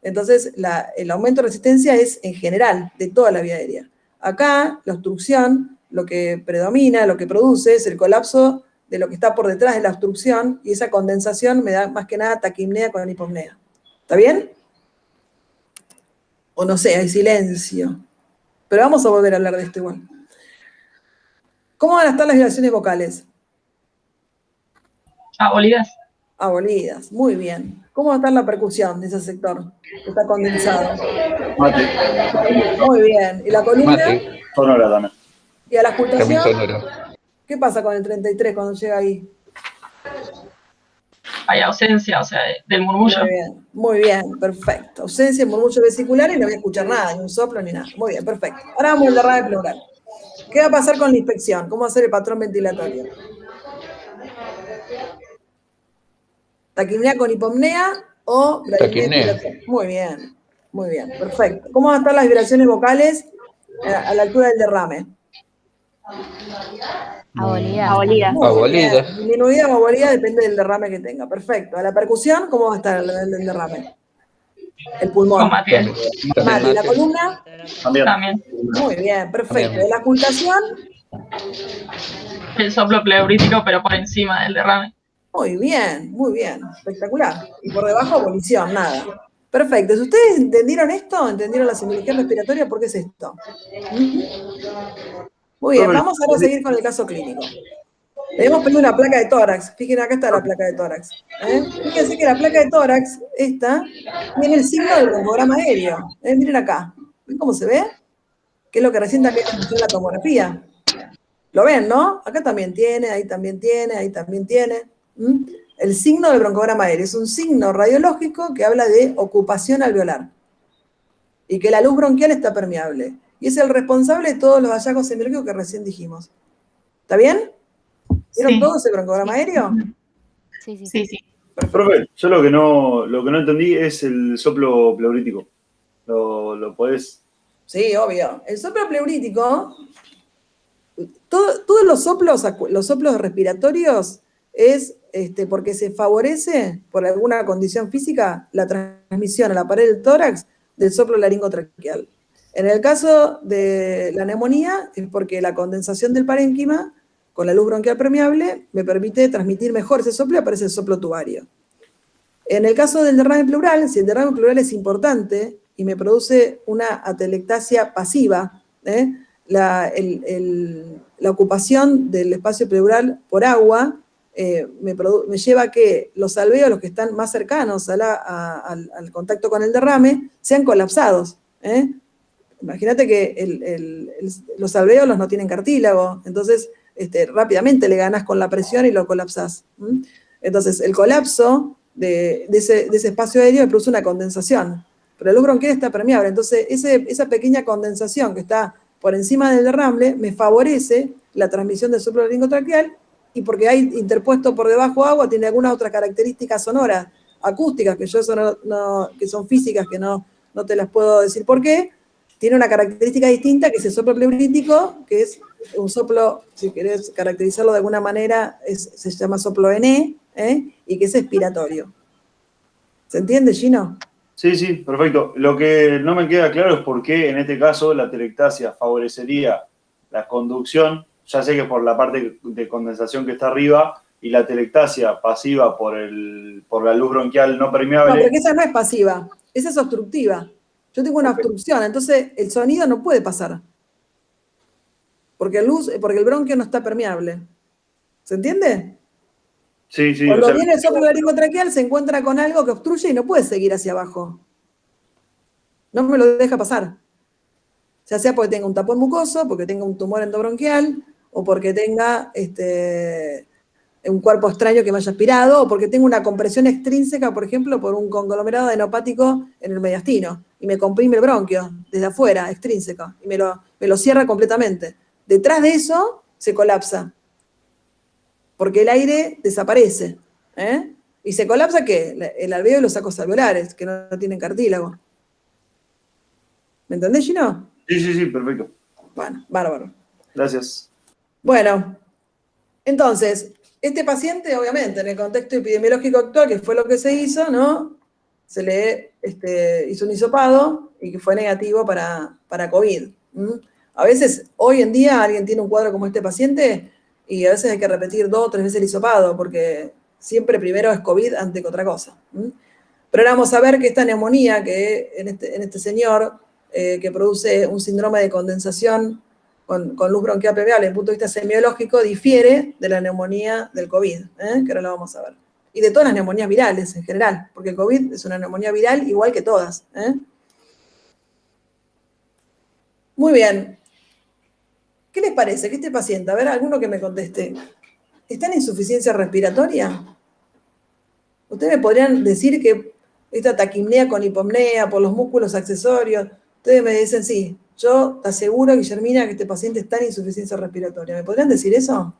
Entonces, el aumento de resistencia es en general, de toda la vía aérea. Acá, la obstrucción, lo que predomina, lo que produce es el colapso de lo que está por detrás de la obstrucción, y esa condensación me da más que nada taquipnea con hipopnea. ¿Está bien? O no sé, hay silencio. Pero vamos a volver a hablar de esto igual. ¿Cómo van a estar las vibraciones vocales? Abolidas. Abolidas, muy bien. ¿Cómo va a estar la percusión de ese sector que está condensado? Mate. Muy bien. ¿Y la columna? Mate. Sonora también. ¿Y a la También auscultación? sonoro. ¿Qué pasa con el 33 cuando llega ahí? Hay ausencia, o sea, del murmullo. Muy bien, perfecto. Ausencia, murmullo vesicular y no voy a escuchar nada, ni un soplo ni nada. Muy bien, perfecto. Ahora vamos al derrame pleural. ¿Qué va a pasar con la inspección? ¿Cómo va a ser el patrón ventilatorio? ¿Taquipnea con hipopnea o bradipnea expiratoria? Muy bien, perfecto. ¿Cómo van a estar las vibraciones vocales a la altura del derrame? Abolida. Abolida. Muy bien. Abolida. Disminuida o abolida depende del derrame que tenga. Perfecto. A la percusión, ¿cómo va a estar el derrame? El pulmón. Con Matiel. Mati, ¿la columna? También. Muy bien, perfecto. También. ¿La ocultación? El soplo pleurítico, pero por encima del derrame. Muy bien, espectacular. Y por debajo, abolición, nada. Perfecto. Si ustedes entendieron esto, entendieron la similitud respiratoria, ¿por qué es esto? Muy bien, vamos ahora a seguir con el caso clínico. Le hemos pedido una placa de tórax. Fíjense, acá está la placa de tórax. Fíjense que la placa de tórax, esta, tiene el signo del broncograma aéreo. Miren acá. ¿Ven cómo se ve? Que es lo que recién también les mostré en la tomografía. ¿Lo ven, no? Acá también tiene, ahí también tiene, ahí también tiene. El signo del broncograma aéreo es un signo radiológico que habla de ocupación alveolar y que la luz bronquial está permeable. Y es el responsable de todos los hallazgos semiológicos que recién dijimos. ¿Está bien? ¿Vieron Sí. todo ese broncograma aéreo? Sí, sí. Sí, sí. Profe, yo lo que no entendí es el soplo pleurítico. ¿Lo podés? Sí, obvio. El soplo pleurítico, todos los soplos respiratorios es porque se favorece por alguna condición física la transmisión a la pared del tórax del soplo laringotraqueal. En el caso de la neumonía es porque la condensación del parénquima con la luz bronquial permeable me permite transmitir mejor ese soplo y aparece el soplo tubario. En el caso del derrame pleural, si el derrame pleural es importante y me produce una atelectasia pasiva, la ocupación del espacio pleural por agua me lleva a que los alvéolos que están más cercanos al contacto con el derrame sean colapsados. Imagínate que los alvéolos no tienen cartílago, entonces rápidamente le ganas con la presión y lo colapsás. Entonces el colapso de ese espacio aéreo me produce una condensación, pero la luz bronquial está permeable, entonces esa pequeña condensación que está por encima del derrame me favorece la transmisión del soplo laringotraqueal, y porque hay interpuesto por debajo agua, tiene algunas otras características sonoras, acústicas, que que son físicas, que no te las puedo decir por qué. Tiene una característica distinta, que es el soplo pleurítico, que es un soplo, si querés caracterizarlo de alguna manera, se llama soplo NE, y que es expiratorio. ¿Se entiende, Gino? Sí, perfecto. Lo que no me queda claro es por qué en este caso la atelectasia favorecería la conducción, ya sé que por la parte de condensación que está arriba, y la atelectasia pasiva por la luz bronquial no permeable. No, porque esa no es pasiva, esa es obstructiva. Yo tengo una obstrucción, entonces el sonido no puede pasar. Porque el bronquio no está permeable. ¿Se entiende? Sí. Cuando viene el soplo laringotraqueal se encuentra con algo que obstruye y no puede seguir hacia abajo. No me lo deja pasar. Ya sea porque tenga un tapón mucoso, porque tenga un tumor endobronquial, o porque tenga un cuerpo extraño que me haya aspirado, o porque tengo una compresión extrínseca, por ejemplo, por un conglomerado adenopático en el mediastino, y me comprime el bronquio desde afuera, extrínseco, y me lo cierra completamente. Detrás de eso se colapsa, porque el aire desaparece. ¿Y se colapsa qué? El alvéolo y los sacos alveolares, que no tienen cartílago. ¿Me entendés, Gino? Sí, perfecto. Bueno, bárbaro. Gracias. Bueno, entonces, este paciente, obviamente, en el contexto epidemiológico actual, que fue lo que se hizo, ¿no? Se le hizo un hisopado y que fue negativo para COVID. A veces, hoy en día, alguien tiene un cuadro como este paciente y a veces hay que repetir 2 o 3 veces el hisopado, porque siempre primero es COVID antes que otra cosa. Pero ahora vamos a ver que esta neumonía que en este señor, que produce un síndrome de condensación con luz bronquial permeable, desde el punto de vista semiológico, difiere de la neumonía del COVID, que ahora lo vamos a ver. Y de todas las neumonías virales en general, porque el COVID es una neumonía viral igual que todas. Muy bien. ¿Qué les parece que este paciente, a ver, alguno que me conteste, ¿está en insuficiencia respiratoria? Ustedes me podrían decir que esta taquimnea con hipomnea por los músculos accesorios, ustedes me dicen, sí, yo te aseguro, Guillermina, que este paciente está en insuficiencia respiratoria. ¿Me podrían decir eso?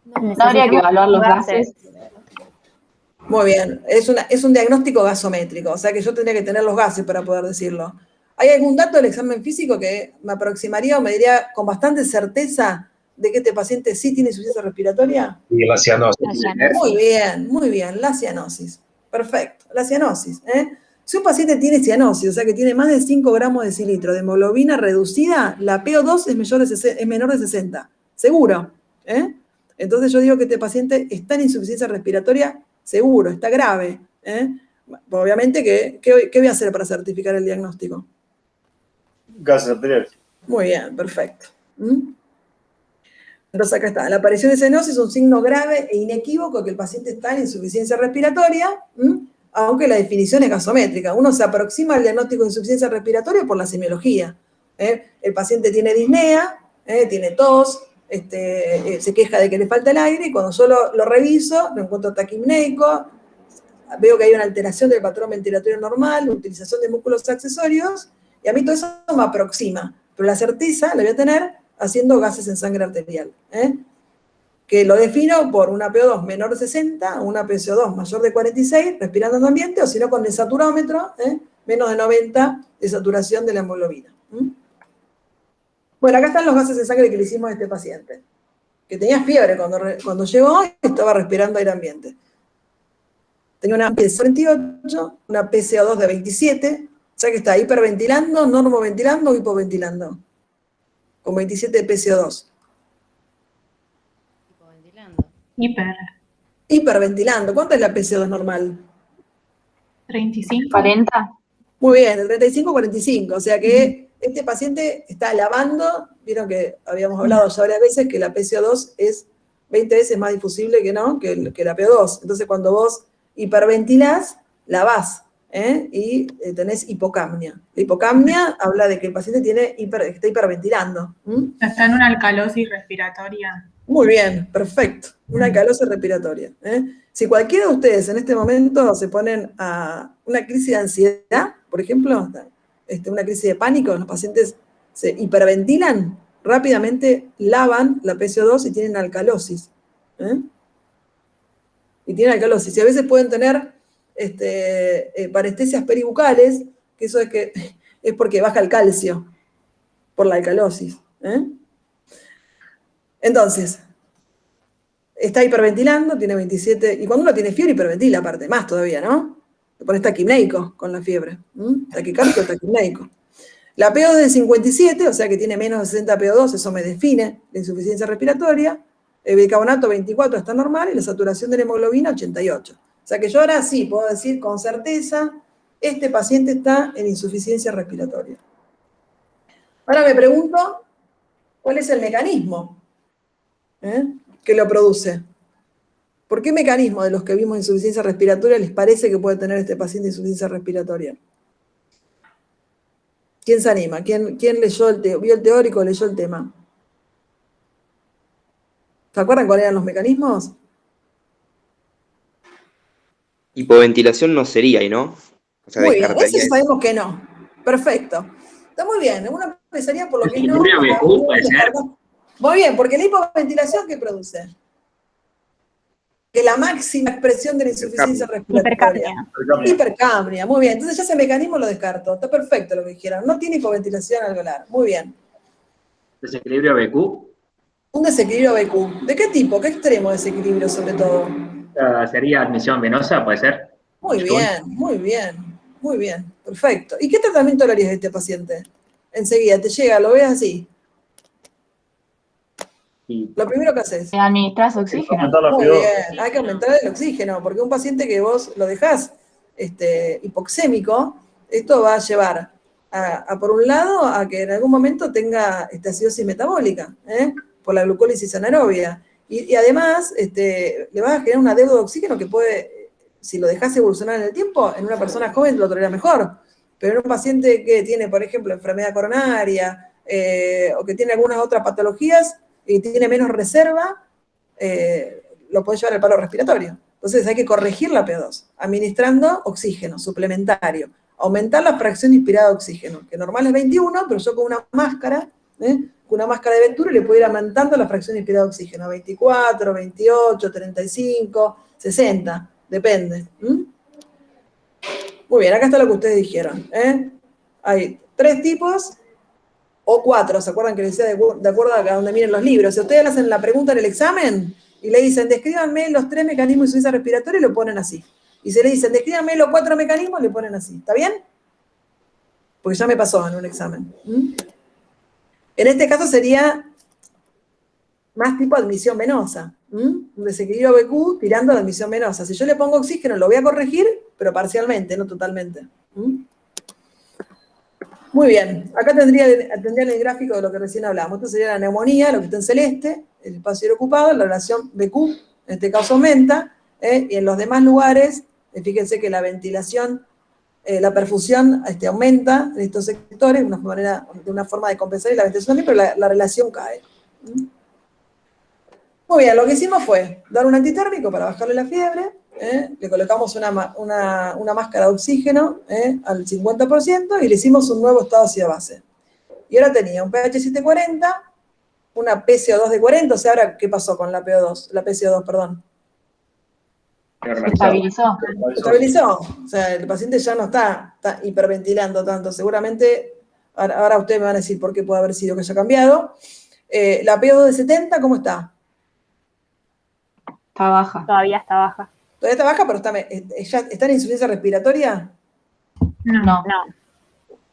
¿No habría que evaluar los gases? Muy bien, es un diagnóstico gasométrico, o sea que yo tendría que tener los gases para poder decirlo. ¿Hay algún dato del examen físico que me aproximaría o me diría con bastante certeza de que este paciente sí tiene insuficiencia respiratoria? Y la cianosis. Muy bien, la cianosis. Perfecto, la cianosis. Si un paciente tiene cianosis, o sea que tiene más de 5 gramos de decilitro de hemoglobina reducida, la PO2 es menor de 60, seguro. Entonces yo digo que este paciente está en insuficiencia respiratoria, seguro, está grave. Obviamente, ¿qué voy a hacer para certificar el diagnóstico? Gases arteriales. Muy bien, perfecto. Entonces acá está, la aparición de cianosis es un signo grave e inequívoco que el paciente está en insuficiencia respiratoria, aunque la definición es gasométrica. Uno se aproxima al diagnóstico de insuficiencia respiratoria por la semiología. El paciente tiene disnea, tiene tos, se queja de que le falta el aire, y cuando yo lo reviso, lo encuentro taquipneico, veo que hay una alteración del patrón ventilatorio normal, utilización de músculos accesorios, y a mí todo eso me aproxima. Pero la certeza la voy a tener haciendo gases en sangre arterial. Que lo defino por una PO2 menor de 60, una PCO2 mayor de 46, respirando en ambiente, o si no con el saturómetro, menos de 90 de saturación de la hemoglobina. Bueno, acá están los gases en sangre que le hicimos a este paciente, que tenía fiebre cuando llegó y estaba respirando aire ambiente. Tenía una PCO2 de 48, una PCO2 de 27, o sea que está hiperventilando, normoventilando o hipoventilando, con 27 de PCO2. Hiperventilando. ¿Cuánto es la PCO2 normal? 35. 40. Muy bien, de 35 a 45. O sea que este paciente está lavando. Vieron que habíamos hablado ya varias veces que la PCO2 es 20 veces más difusible que la PO2. Entonces, cuando vos hiperventilás, lavás. Y tenés hipocapnia. La hipocapnia habla de que el paciente está hiperventilando. Está en una alcalosis respiratoria. Muy bien, perfecto. Una alcalosis respiratoria. Si cualquiera de ustedes en este momento se ponen a una crisis de ansiedad, por ejemplo, una crisis de pánico, los pacientes se hiperventilan, rápidamente lavan la PCO2 y tienen alcalosis. Y tienen alcalosis. Y a veces pueden tener parestesias peribucales, que eso es porque baja el calcio por la alcalosis. Entonces, está hiperventilando, tiene 27, y cuando uno tiene fiebre hiperventila aparte, más todavía, ¿no? Le pones taquipneico con la fiebre, taquicárdico, taquipneico. La PO2 es de 57, o sea que tiene menos de 60 PO2, eso me define la insuficiencia respiratoria. El bicarbonato 24 está normal y la saturación de la hemoglobina 88. O sea que yo ahora sí puedo decir con certeza, este paciente está en insuficiencia respiratoria. Ahora me pregunto, ¿cuál es el mecanismo que lo produce? ¿Por qué mecanismo de los que vimos insuficiencia respiratoria les parece que puede tener este paciente insuficiencia respiratoria? ¿Quién se anima? ¿Quién vio el teórico o leyó el tema? ¿Se acuerdan cuáles eran los mecanismos? Hipoventilación no sería ahí, ¿no? O sea, muy bien, descartaría ese sabemos que no. Perfecto. Está muy bien. Uno empezaría por lo que no. Puede ser. Muy bien, porque la hipoventilación, ¿qué produce? Que la máxima expresión de la insuficiencia respiratoria. Hipercapnia, muy bien. Entonces ya ese mecanismo lo descarto. Está perfecto lo que dijeron. No tiene hipoventilación alveolar. Muy bien. Desequilibrio BQ. Un desequilibrio BQ. ¿De qué tipo? ¿Qué extremo de desequilibrio sobre todo? Sería admisión venosa, puede ser. Muy bien, muy bien, muy bien. Perfecto. ¿Y qué tratamiento le harías a este paciente? Enseguida, te llega, lo ves así. Lo primero que haces. Administras oxígeno. Muy bien, hay que aumentar el oxígeno, porque un paciente que vos lo dejás hipoxémico, esto va a llevar por un lado, a que en algún momento tenga acidosis metabólica, por la glucólisis anaerobia. Y además, le vas a generar una deuda de oxígeno que puede, si lo dejás evolucionar en el tiempo, en una persona joven lo tolera mejor. Pero en un paciente que tiene, por ejemplo, enfermedad coronaria, o que tiene algunas otras patologías, y tiene menos reserva, lo puede llevar al paro respiratorio. Entonces hay que corregir la PO2, administrando oxígeno suplementario, aumentar la fracción inspirada de oxígeno, que normal es 21, pero yo con una máscara de Venturi le puedo ir aumentando la fracción inspirada de oxígeno, 24, 28, 35, 60, depende. Muy bien, acá está lo que ustedes dijeron. Hay 3 tipos o 4, ¿se acuerdan que les decía de acuerdo a donde miren los libros? Si ustedes le hacen la pregunta en el examen y le dicen, descríbanme los 3 mecanismos de insuficiencia respiratoria, lo ponen así. Y si le dicen, descríbanme los 4 mecanismos, le ponen así. ¿Está bien? Porque ya me pasó en un examen. En este caso sería más tipo admisión venosa. Un desequilibrio BQ tirando a la admisión venosa. Si yo le pongo oxígeno, lo voy a corregir, pero parcialmente, no totalmente. Muy bien. Acá tendrían el gráfico de lo que recién hablamos. Esto sería la neumonía, lo que está en celeste, el espacio aéreo ocupado, la relación BQ, en este caso aumenta, y en los demás lugares, fíjense que la ventilación, la perfusión aumenta en estos sectores de una forma de compensar y la ventilación también, pero la relación cae. Muy bien, lo que hicimos fue dar un antitérmico para bajarle la fiebre, le colocamos una máscara de oxígeno al 50% y le hicimos un nuevo estado ácido-base. Y ahora tenía un pH 740, una PCO2 de 40, o sea, ahora, ¿qué pasó con la PCO2, perdón? Se estabilizó. Se estabilizó, o sea, el paciente ya no está hiperventilando tanto, seguramente, ahora ustedes me van a decir por qué puede haber sido que haya cambiado. La PO2 de 70, ¿cómo está? Está baja. Todavía está baja. Todavía está baja, pero ¿está en insuficiencia respiratoria? No.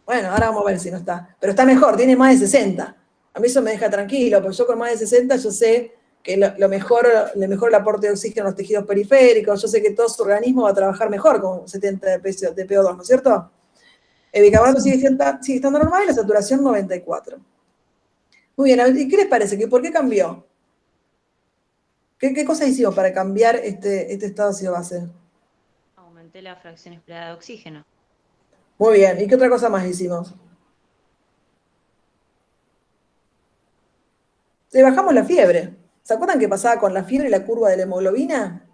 Bueno, ahora vamos a ver si no está. Pero está mejor, tiene más de 60. A mí eso me deja tranquilo, porque yo con más de 60 yo sé que le mejora el aporte de oxígeno a los tejidos periféricos, yo sé que todo su organismo va a trabajar mejor con 70 de PO2, ¿no es cierto? El bicarbonato sigue estando normal y la saturación 94. Muy bien, ¿y qué les parece? ¿Por qué cambió? ¿Qué cosas hicimos para cambiar este estado ácido-base? Aumenté la fracción inspirada de oxígeno. Muy bien, ¿y qué otra cosa más hicimos? Le bajamos la fiebre. ¿Se acuerdan qué pasaba con la fiebre y la curva de la hemoglobina?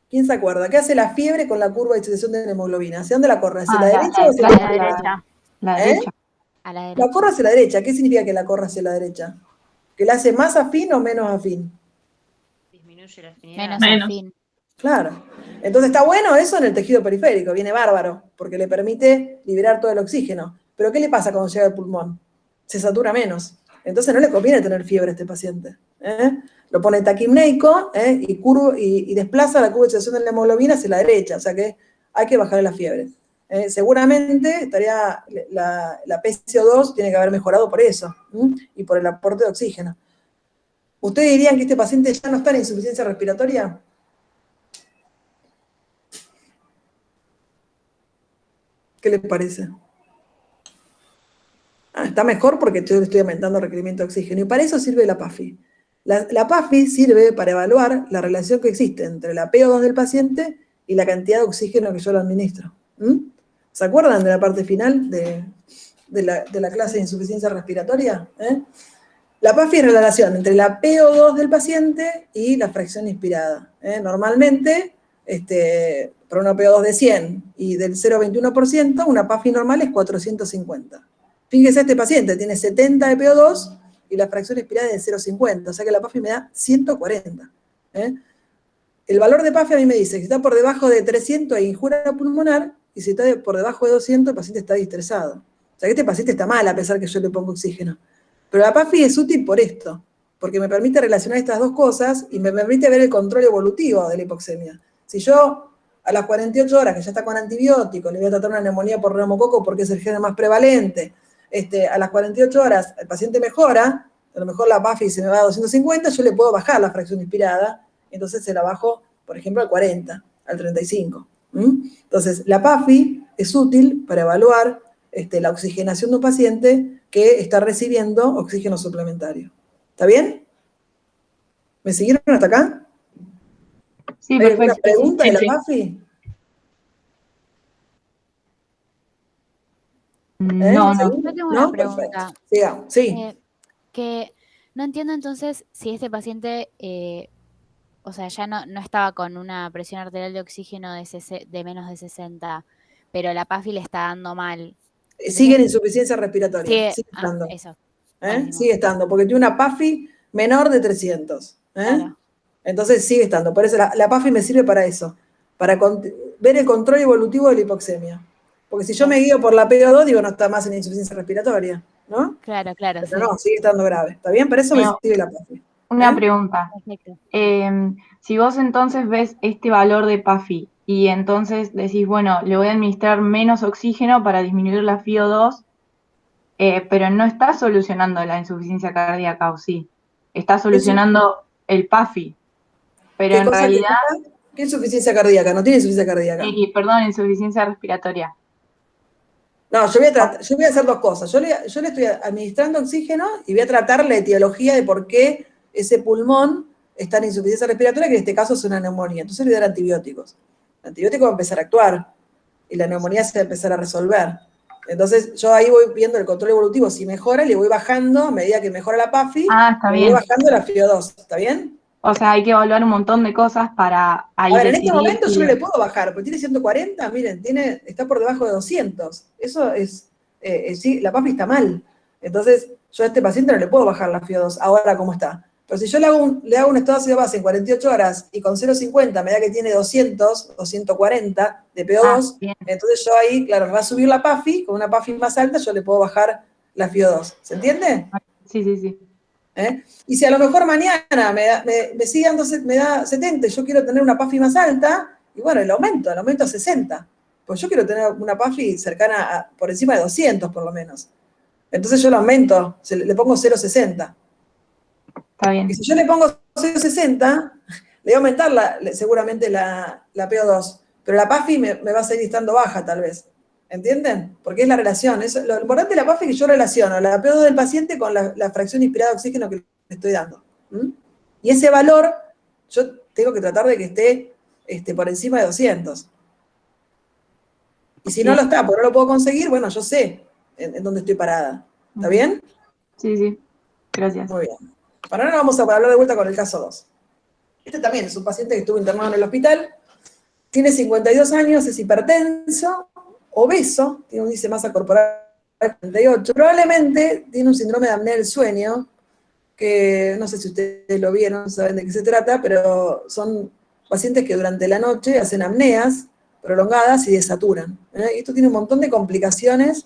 ¿Quién se acuerda? ¿Qué hace la fiebre con la curva de distribución de la hemoglobina? ¿Hacia dónde la corre? ¿Hacia la derecha o hacia la izquierda? La derecha. A la derecha. La corre hacia la derecha. ¿Qué significa que la corre hacia la derecha? ¿Que la hace más afín o menos afín? Disminuye la afinidad. Menos afín. Claro. Entonces está bueno eso en el tejido periférico, viene bárbaro, porque le permite liberar todo el oxígeno. Pero ¿qué le pasa cuando llega al pulmón? Se satura menos. Entonces no le conviene tener fiebre a este paciente. Lo pone taquimneico y desplaza la curva de distribución de la hemoglobina hacia la derecha, o sea que hay que bajarle la fiebre. Seguramente la PCO2 tiene que haber mejorado por eso, y por el aporte de oxígeno. ¿Ustedes dirían que este paciente ya no está en insuficiencia respiratoria? ¿Qué les parece? Está mejor porque yo le estoy aumentando el requerimiento de oxígeno. Y para eso sirve la PAFI. La PAFI sirve para evaluar la relación que existe entre la PO2 del paciente y la cantidad de oxígeno que yo le administro. ¿Se acuerdan de la parte final de la clase de insuficiencia respiratoria? La PAFI es la relación entre la PO2 del paciente y la fracción inspirada. Normalmente, para una PO2 de 100 y del 0,21%, una PAFI normal es 450. Fíjese, este paciente tiene 70 de PO2 y la fracción inspirada es de 0,50, o sea que la PAFI me da 140. El valor de PAFI a mí me dice que si está por debajo de 300 hay injuria pulmonar, y si está por debajo de 200 el paciente está distresado. O sea que este paciente está mal a pesar que yo le pongo oxígeno. Pero la PAFI es útil por esto, porque me permite relacionar estas dos cosas y me permite ver el control evolutivo de la hipoxemia. Si yo a las 48 horas que ya está con antibióticos, le voy a tratar una neumonía por neumococo porque es el gen más prevalente, a las 48 horas el paciente mejora, a lo mejor la PAFI se me va a 250, yo le puedo bajar la fracción inspirada, entonces se la bajo, por ejemplo, al 40, al 35. Entonces, la PAFI es útil para evaluar la oxigenación de un paciente que está recibiendo oxígeno suplementario. ¿Está bien? ¿Me siguieron hasta acá? Sí, ¿Hay perfecto. alguna pregunta de la Sí. PAFI? No. Yo tengo una pregunta. Perfecto. Sigamos. Sí. Que no entiendo entonces si este paciente, o sea, ya no estaba con una presión arterial de oxígeno de menos de 60, pero la PAFI le está dando mal. Sigue en insuficiencia respiratoria. Sigue Ah, estando. eso. Buenísimo. Sigue estando, porque tiene una PAFI menor de 300. Claro. Entonces sigue estando. Por eso la PAFI me sirve para eso, para ver el control evolutivo de la hipoxemia. Porque si yo me guío por la PO2, digo, no está más en insuficiencia respiratoria, ¿no? Claro, Pero sí. no, sigue estando grave. ¿Está bien? Para eso me sirve la PAFI. Una pregunta. Perfecto. Si vos entonces ves este valor de PAFI y entonces decís, bueno, le voy a administrar menos oxígeno para disminuir la FiO2, pero no está solucionando la insuficiencia cardíaca, ¿o sí? Está solucionando el PAFI, pero en realidad... ¿Qué insuficiencia cardíaca? No tiene insuficiencia cardíaca. Perdón, insuficiencia respiratoria. No, yo voy a hacer dos cosas. Yo le estoy administrando oxígeno y voy a tratar la etiología de por qué ese pulmón está en insuficiencia respiratoria, que en este caso es una neumonía. Entonces le voy a dar antibióticos. El antibiótico va a empezar a actuar y la neumonía se va a empezar a resolver. Entonces yo ahí voy viendo el control evolutivo, si mejora, le voy bajando, a medida que mejora la PAFI, está le bien. voy bajando la FiO2. ¿Está bien? O sea, hay que evaluar un montón de cosas para ahí A ver, en decidir este momento si yo no le puedo bajar, porque tiene 140, miren, está por debajo de 200. Eso es, sí, la PAFI está mal. Entonces, yo a este paciente no le puedo bajar la FiO2 ahora como está. Pero si yo le hago un estado de ácido base en 48 horas y con 0,50 a medida que tiene 200 o 140 de PO2, entonces yo ahí, claro, me va a subir la PAFI, con una PAFI más alta yo le puedo bajar la FiO2. ¿Se entiende? Sí. Y si a lo mejor mañana me sigue dando, me da 70 y yo quiero tener una PAFI más alta, y bueno, el aumento a 60. Pues yo quiero tener una PAFI cercana por encima de 200 por lo menos. Entonces yo lo aumento, le pongo 0,60. Está bien. Y si yo le pongo 0,60, le voy a aumentar seguramente la PO2, pero la PAFI me va a seguir estando baja tal vez. ¿Entienden? Porque es la relación. Lo importante de la PAFI es que yo relaciono la PO2 del paciente con la fracción inspirada de oxígeno que le estoy dando. Y ese valor, yo tengo que tratar de que esté por encima de 200. Y si no lo está, porque no lo puedo conseguir, bueno, yo sé en dónde estoy parada. ¿Está bien? Sí. Gracias. Muy bien. Para ahora vamos a hablar de vuelta con el caso 2. Este también es un paciente que estuvo internado en el hospital, tiene 52 años, es hipertenso, obeso, tiene un índice de masa corporal de 38, probablemente tiene un síndrome de apnea del sueño, que no sé si ustedes lo vieron, saben de qué se trata, pero son pacientes que durante la noche hacen apneas prolongadas y desaturan. Esto tiene un montón de complicaciones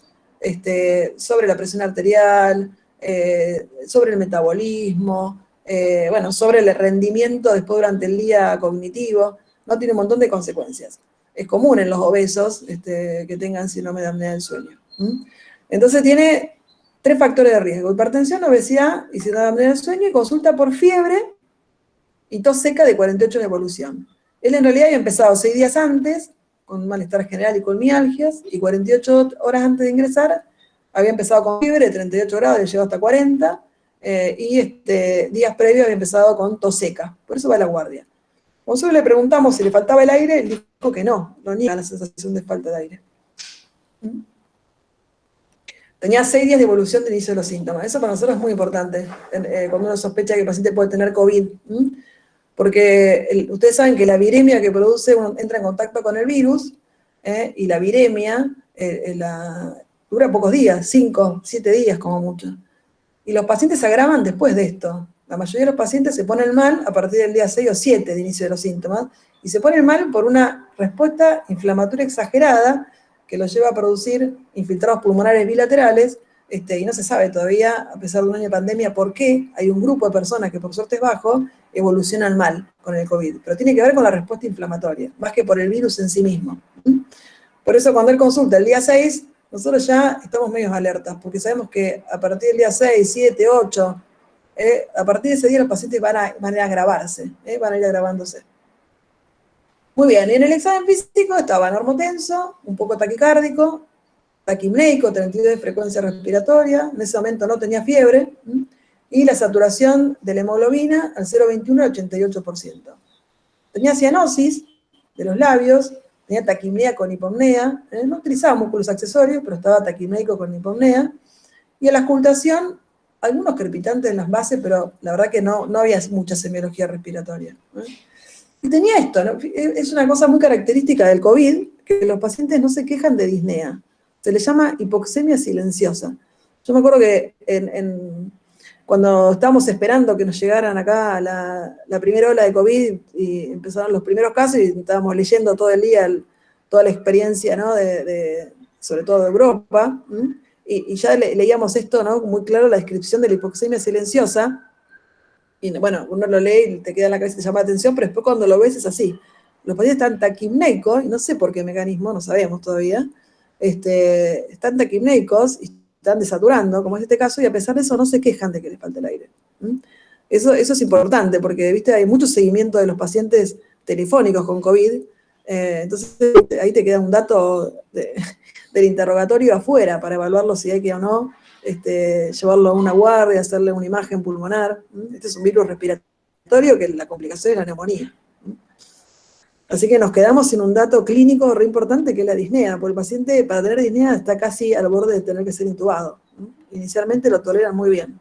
sobre la presión arterial, sobre el metabolismo, sobre el rendimiento después durante el día cognitivo, ¿no? Tiene un montón de consecuencias. Es común en los obesos que tengan síndrome de apnea del sueño. Entonces tiene 3 factores de riesgo: hipertensión, obesidad y síndrome de apnea del sueño, y consulta por fiebre y tos seca de 48 en evolución. Él en realidad había empezado 6 días antes, con malestar general y con mialgias, y 48 horas antes de ingresar había empezado con fiebre de 38 grados, le llegó hasta 40, y días previos había empezado con tos seca, por eso va a la guardia. Cuando nosotros le preguntamos si le faltaba el aire, él dijo que no niega la sensación de falta de aire. Tenía 6 días de evolución de inicio de los síntomas. Eso para nosotros es muy importante, cuando uno sospecha que el paciente puede tener COVID. Porque ustedes saben que la viremia que produce, uno entra en contacto con el virus, y la viremia dura pocos días, 5, 7 días como mucho. Y los pacientes se agravan después de esto. La mayoría de los pacientes se ponen mal a partir del día 6 o 7 de inicio de los síntomas, y se ponen mal por una respuesta inflamatoria exagerada que los lleva a producir infiltrados pulmonares bilaterales, y no se sabe todavía, a pesar de un año de pandemia, por qué hay un grupo de personas que por suerte es bajo, evolucionan mal con el COVID. Pero tiene que ver con la respuesta inflamatoria, más que por el virus en sí mismo. Por eso cuando él consulta el día 6, nosotros ya estamos medios alertas, porque sabemos que a partir del día 6, 7, 8, a partir de ese día los pacientes van a agravarse, van a ir agravándose. Muy bien, y en el examen físico estaba normotenso, un poco taquicárdico, taquimneico, 32 de frecuencia respiratoria, en ese momento no tenía fiebre, y la saturación de la hemoglobina al 0,21 al 88%. Tenía cianosis de los labios, tenía taquimnea con hipopnea, no utilizaba músculos accesorios, pero estaba taquimneico con hipopnea, y en la auscultación, algunos crepitantes en las bases, pero la verdad que no había mucha semiología respiratoria. Y tenía esto, ¿no? Es una cosa muy característica del COVID, que los pacientes no se quejan de disnea. Se le llama hipoxemia silenciosa. Yo me acuerdo que cuando estábamos esperando que nos llegaran acá la primera ola de COVID y empezaron los primeros casos y estábamos leyendo todo el día toda la experiencia, ¿no? de sobre todo de Europa, y ya leíamos esto, ¿no? Muy claro, la descripción de la hipoxemia silenciosa, y bueno, uno lo lee y te queda en la cabeza y te llama la atención, pero después cuando lo ves es así. Los pacientes están taquipneicos, y no sé por qué mecanismo, no sabemos todavía, están taquipneicos y están desaturando, como es este caso, y a pesar de eso no se quejan de que les falte el aire. Eso es importante, porque ¿viste? Hay mucho seguimiento de los pacientes telefónicos con COVID, entonces ahí te queda un dato del interrogatorio afuera para evaluarlo si hay que o no llevarlo a una guardia, hacerle una imagen pulmonar. Este es un virus respiratorio que la complicación es la neumonía. Así que nos quedamos sin un dato clínico re importante que es la disnea, porque el paciente para tener disnea está casi al borde de tener que ser intubado. Inicialmente lo toleran muy bien.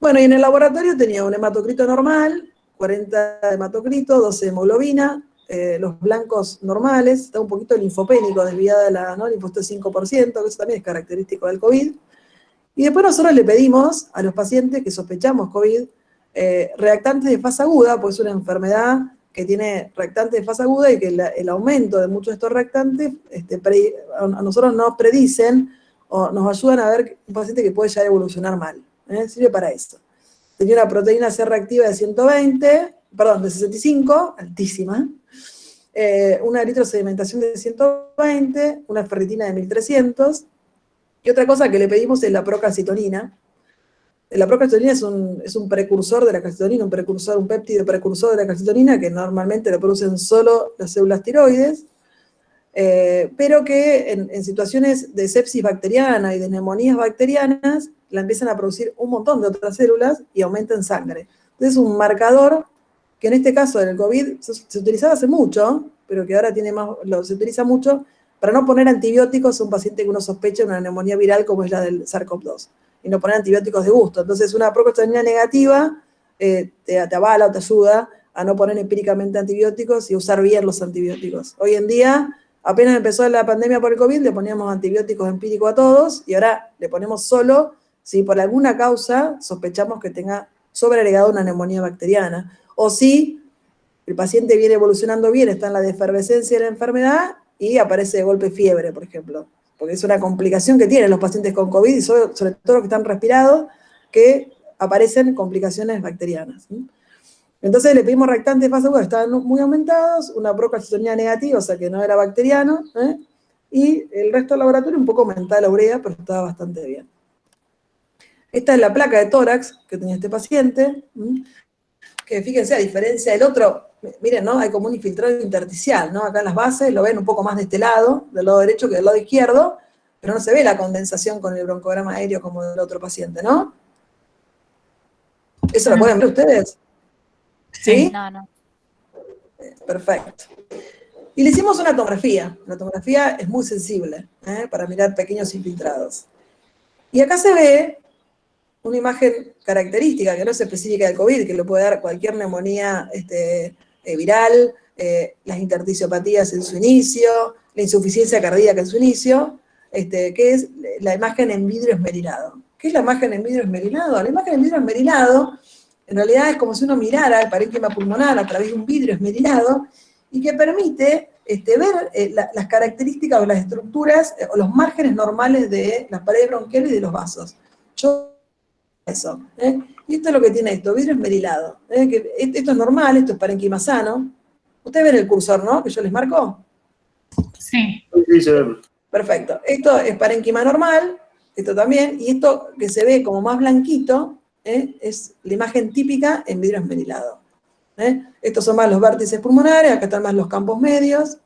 Bueno, y en el laboratorio tenía un hematocrito normal, 40 de hematocrito, 12 de hemoglobina, los blancos normales, está un poquito linfopénico, desviada la linfocitos 5%, que eso también es característico del COVID. Y después nosotros le pedimos a los pacientes que sospechamos COVID, reactantes de fase aguda, pues es una enfermedad que tiene reactantes de fase aguda y que el aumento de muchos de estos reactantes a nosotros nos predicen o nos ayudan a ver un paciente que puede llegar a evolucionar mal. Sirve para eso. Tenía una proteína C reactiva de 65, altísima, una eritrosedimentación de 120, una ferritina de 1300, y otra cosa que le pedimos es la procalcitonina. La procalcitonina es un precursor de la calcitonina, un péptido precursor de la calcitonina que normalmente lo producen solo las células tiroides, pero que en situaciones de sepsis bacteriana y de neumonías bacterianas la empiezan a producir un montón de otras células y aumenta en sangre. Entonces es un marcador que en este caso del COVID se utilizaba hace mucho, pero que ahora se utiliza mucho para no poner antibióticos a un paciente que uno sospecha de una neumonía viral como es la del SARS-CoV-2, y no poner antibióticos de gusto. Entonces una procalcitonina negativa te avala o te ayuda a no poner empíricamente antibióticos y usar bien los antibióticos. Hoy en día, apenas empezó la pandemia por el COVID, le poníamos antibióticos empíricos a todos, y ahora le ponemos solo si por alguna causa sospechamos que tenga sobreagregado una neumonía bacteriana, o si el paciente viene evolucionando bien, está en la defervescencia de la enfermedad y aparece de golpe fiebre, por ejemplo, porque es una complicación que tienen los pacientes con COVID, y sobre todo los que están respirados, que aparecen complicaciones bacterianas. Entonces le pedimos reactantes de fase aguda que estaban muy aumentados, una procalcitonina negativa, o sea que no era bacteriano, y el resto del laboratorio un poco aumentada la urea, pero estaba bastante bien. Esta es la placa de tórax que tenía este paciente, que fíjense, a diferencia del otro, miren, ¿no? Hay como un infiltrado intersticial, ¿no? Acá en las bases lo ven un poco más de este lado, del lado derecho que del lado izquierdo, pero no se ve la condensación con el broncograma aéreo como del otro paciente, ¿no? ¿Eso lo pueden ver ustedes? ¿Sí? No. Perfecto. Y le hicimos una tomografía. La tomografía es muy sensible para mirar pequeños infiltrados. Y acá se ve una imagen característica, que no es específica del COVID, que lo puede dar cualquier neumonía viral, las intersticiopatías en su inicio, la insuficiencia cardíaca en su inicio, que es la imagen en vidrio esmerilado. ¿Qué es la imagen en vidrio esmerilado? La imagen en vidrio esmerilado, en realidad es como si uno mirara el parénquima pulmonar a través de un vidrio esmerilado, y que permite ver las características o las estructuras o los márgenes normales de las paredes bronquiales y de los vasos. Eso. Y esto es lo que tiene esto, vidrio esmerilado. Esto es normal, esto es parénquima sano. Ustedes ven el cursor, ¿no? Que yo les marco. Sí. Perfecto. Esto es parénquima normal, esto también, y esto que se ve como más blanquito, es la imagen típica en vidrio esmerilado. Estos son más los vértices pulmonares, acá están más los campos medios.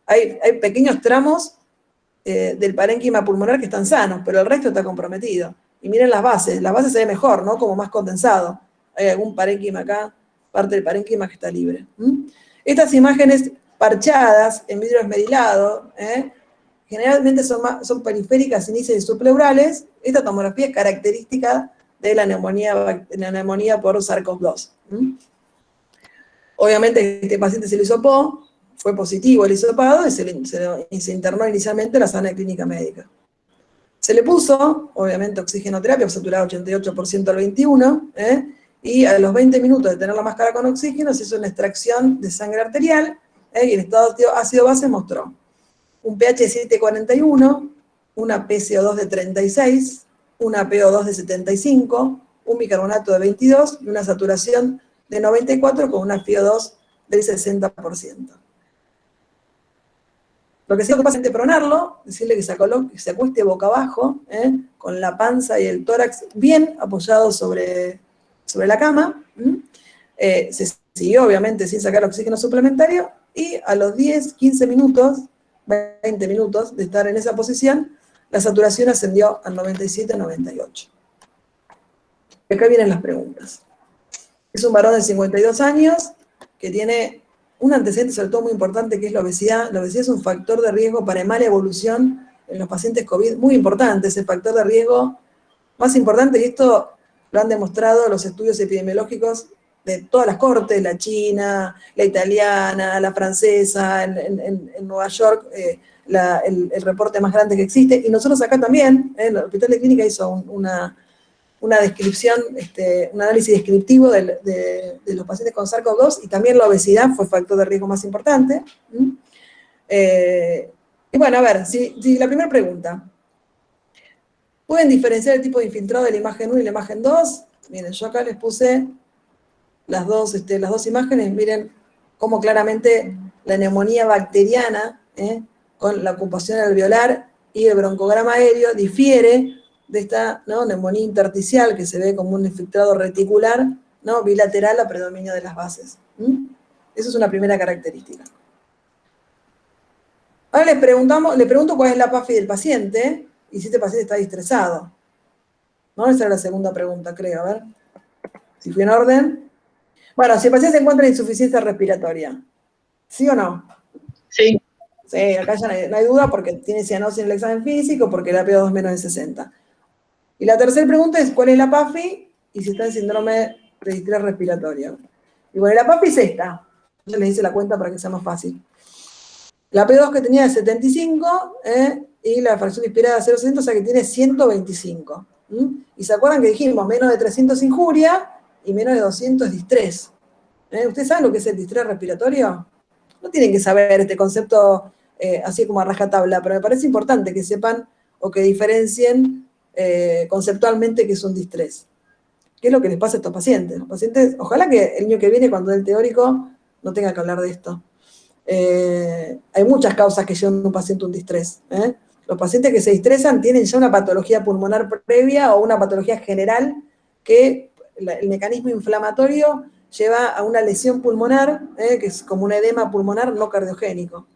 Hay pequeños tramos del parénquima pulmonar que están sanos, pero el resto está comprometido. Y miren las bases se ve mejor, ¿no? Como más condensado. Hay algún parénquima acá, parte del parénquima que está libre. Estas imágenes parchadas en vidrio esmerilado, generalmente son periféricas, iniciales y subpleurales. Esta tomografía es característica de la neumonía por SARS-CoV-2. Obviamente este paciente se le hisopó, fue positivo el hisopado y se internó inicialmente en la sala de clínica médica. Se le puso, obviamente, oxigenoterapia, saturada 88% al 21, y a los 20 minutos de tener la máscara con oxígeno se hizo una extracción de sangre arterial, y el estado ácido-base mostró un pH de 7,41, una PCO2 de 36, una PO2 de 75, un bicarbonato de 22 y una saturación de 94 con una FiO2 del 60%. Lo que sí es que pasa es pronarlo, decirle que se acueste boca abajo, con la panza y el tórax bien apoyados sobre la cama. Se siguió obviamente sin sacar oxígeno suplementario y a los 10, 15 minutos, 20 minutos de estar en esa posición, la saturación ascendió al 97-98. Y acá vienen las preguntas. Es un varón de 52 años que tiene un antecedente sobre todo muy importante que es la obesidad. La obesidad es un factor de riesgo para mala evolución en los pacientes COVID, muy importante, es el factor de riesgo más importante, y esto lo han demostrado los estudios epidemiológicos de todas las cortes, la china, la italiana, la francesa, en Nueva York, el reporte más grande que existe, y nosotros acá también, el Hospital de Clínica hizo una descripción, un análisis descriptivo de los pacientes con SARS-CoV-2, y también la obesidad fue el factor de riesgo más importante. Y bueno, a ver, si la primera pregunta, ¿pueden diferenciar el tipo de infiltrado de la imagen 1 y la imagen 2? Miren, yo acá les puse las dos imágenes, miren cómo claramente la neumonía bacteriana, con la ocupación alveolar y el broncograma aéreo, difiere de esta neumonía intersticial que se ve como un infiltrado reticular, bilateral a predominio de las bases. Esa es una primera característica. Ahora le pregunto cuál es la PAFI del paciente y si este paciente está distresado. ¿No? Esa era la segunda pregunta, creo. A ver si fui en orden. Bueno, si el paciente se encuentra en insuficiencia respiratoria, ¿sí o no? Sí. Sí, acá ya no hay duda porque tiene cianosis en el examen físico, porque la PO2 menos de 60. Y la tercera pregunta es cuál es la PAFI y si está en síndrome de distrés respiratorio. Y bueno, la PAFI es esta. Yo les hice la cuenta para que sea más fácil. La P2 que tenía de 75, y la fracción inspirada de 0,60, o sea que tiene 125. Y se acuerdan que dijimos, menos de 300 injuria y menos de 200 distrés. ¿Ustedes saben lo que es el distrés respiratorio? No tienen que saber este concepto así como a rajatabla, pero me parece importante que sepan o que diferencien conceptualmente qué es un distrés. ¿Qué es lo que les pasa a estos pacientes? Los pacientes, ojalá que el año que viene, cuando dé el teórico, no tenga que hablar de esto. Hay muchas causas que llevan a un paciente a un distrés. Los pacientes que se distresan tienen ya una patología pulmonar previa o una patología general que el mecanismo inflamatorio lleva a una lesión pulmonar, que es como un edema pulmonar no cardiogénico.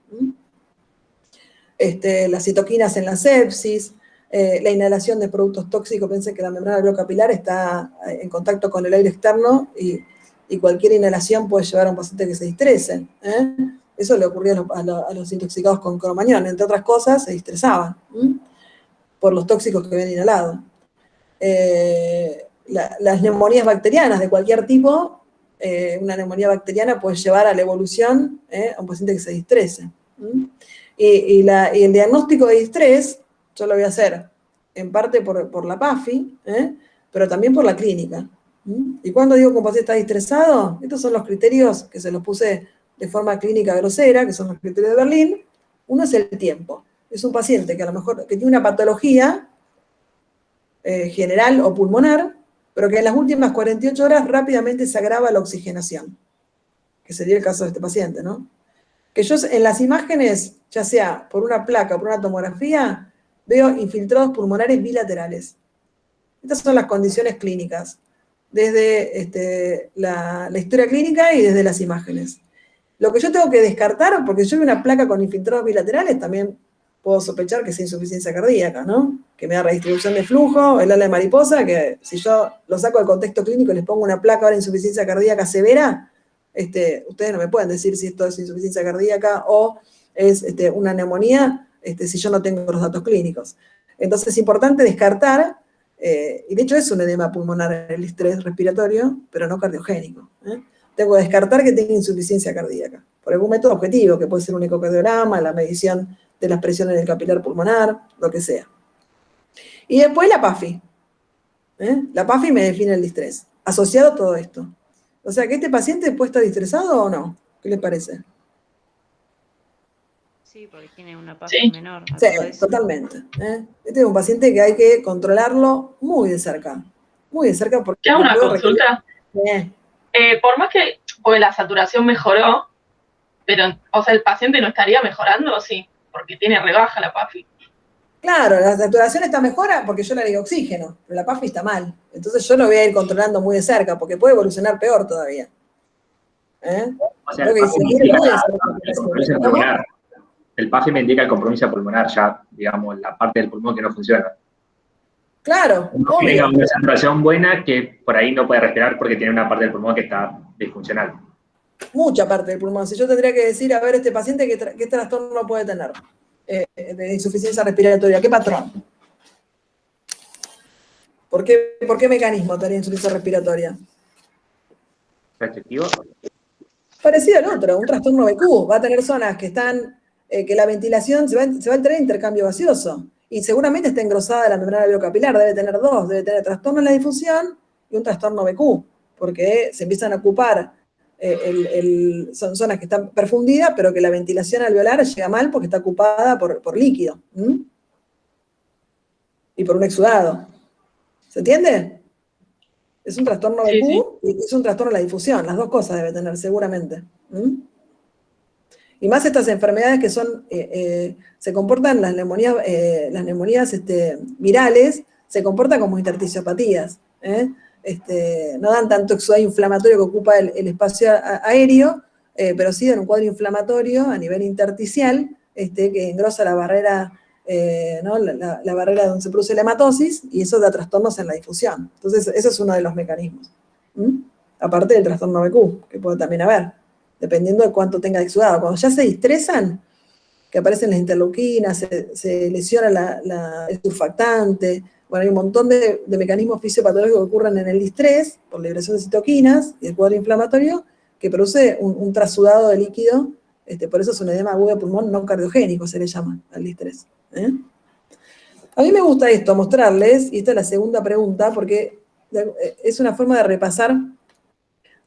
Las citoquinas en la sepsis, la inhalación de productos tóxicos, piensen que la membrana alveolo-capilar está en contacto con el aire externo y cualquier inhalación puede llevar a un paciente que se distrese. Eso le ocurrió a los intoxicados con cromañón, entre otras cosas, se distresaban por los tóxicos que habían inhalado. Las neumonías bacterianas de cualquier tipo, una neumonía bacteriana puede llevar a la evolución a un paciente que se distrese. Y el diagnóstico de distrés, yo lo voy a hacer en parte por la PAFI, pero también por la clínica. Y cuando digo que un paciente está distresado, estos son los criterios que se los puse de forma clínica grosera, que son los criterios de Berlín. Uno es el tiempo. Es un paciente que a lo mejor que tiene una patología general o pulmonar, pero que en las últimas 48 horas rápidamente se agrava la oxigenación, que sería el caso de este paciente, ¿no? Que yo en las imágenes, ya sea por una placa o por una tomografía, veo infiltrados pulmonares bilaterales. Estas son las condiciones clínicas, desde la historia clínica y desde las imágenes. Lo que yo tengo que descartar, porque yo veo una placa con infiltrados bilaterales, también puedo sospechar que es insuficiencia cardíaca, ¿no? Que me da redistribución de flujo, el ala de mariposa, que si yo lo saco del contexto clínico y les pongo una placa ahora de insuficiencia cardíaca severa, ustedes no me pueden decir si esto es insuficiencia cardíaca o es una neumonía, si yo no tengo los datos clínicos. Entonces es importante descartar, y de hecho es un edema pulmonar el estrés respiratorio, pero no cardiogénico. Tengo que descartar que tenga insuficiencia cardíaca, por algún método objetivo, que puede ser un ecocardiograma, la medición de las presiones del capilar pulmonar, lo que sea. Y después la PAFI. La PAFI me define el distrés, asociado a todo esto. O sea, ¿que este paciente puede estar distresado o no? ¿Qué les parece? Sí, porque tiene una paz Sí. menor. a Sí, todo eso. totalmente. Este es un paciente que hay que controlarlo muy de cerca porque ¿Qué hago una puede requerir. consulta? Por más que, porque la saturación mejoró, pero, o sea, el paciente no estaría mejorando, ¿o sí? Porque tiene rebaja la PAFI. Claro, la saturación está mejora porque yo le agrego oxígeno, pero la PAFI está mal. Entonces yo lo voy a ir controlando muy de cerca porque puede evolucionar peor todavía. O sea, Tengo que el PAFI me seguir indica muy de cerca el al paciente. compromiso ¿Cómo? pulmonar. El PAFI me indica el compromiso pulmonar, ya, digamos, la parte del pulmón que no funciona. Claro, No que obvio. tenga una saturación buena que por ahí no puede respirar porque tiene una parte del pulmón que está disfuncional. Mucha parte del pulmón. Si yo tendría que decir, a ver, este paciente, ¿qué trastorno puede tener? De insuficiencia respiratoria, ¿qué patrón? ¿Por qué mecanismo tenía insuficiencia respiratoria? ¿Restrictivo? Parecido al otro, un trastorno BQ. Va a tener zonas que están, que la ventilación se va a tener intercambio gaseoso. Y seguramente está engrosada la membrana biocapilar, debe tener dos, debe tener trastorno en la difusión y un trastorno BQ, porque se empiezan a ocupar, son zonas que están perfundidas, pero que la ventilación alveolar llega mal porque está ocupada por líquido. Y por un exudado. ¿Se entiende? Es un trastorno Sí, BQ y es un trastorno de la difusión, las dos cosas debe tener seguramente. Y más estas enfermedades que son, se comportan, las neumonías virales, se comportan como intersticiopatías. No dan tanto exudado inflamatorio que ocupa el espacio aéreo, pero sí dan un cuadro inflamatorio a nivel intersticial, que engrosa la barrera, ¿no? la barrera donde se produce la hematosis, y eso da trastornos en la difusión. Entonces, ese es uno de los mecanismos. Aparte del trastorno BQ, que puede también haber, dependiendo de cuánto tenga de exudado. Cuando ya se distresan, que aparecen las interleuquinas, se lesiona el surfactante, bueno, hay un montón de mecanismos fisiopatológicos que ocurren en el distrés, por liberación de citoquinas y el cuadro inflamatorio, que produce un trasudado de líquido, por eso es un edema agudo de pulmón no cardiogénico, se le llama al distrés. A mí me gusta esto, mostrarles, y esta es la segunda pregunta, porque es una forma de repasar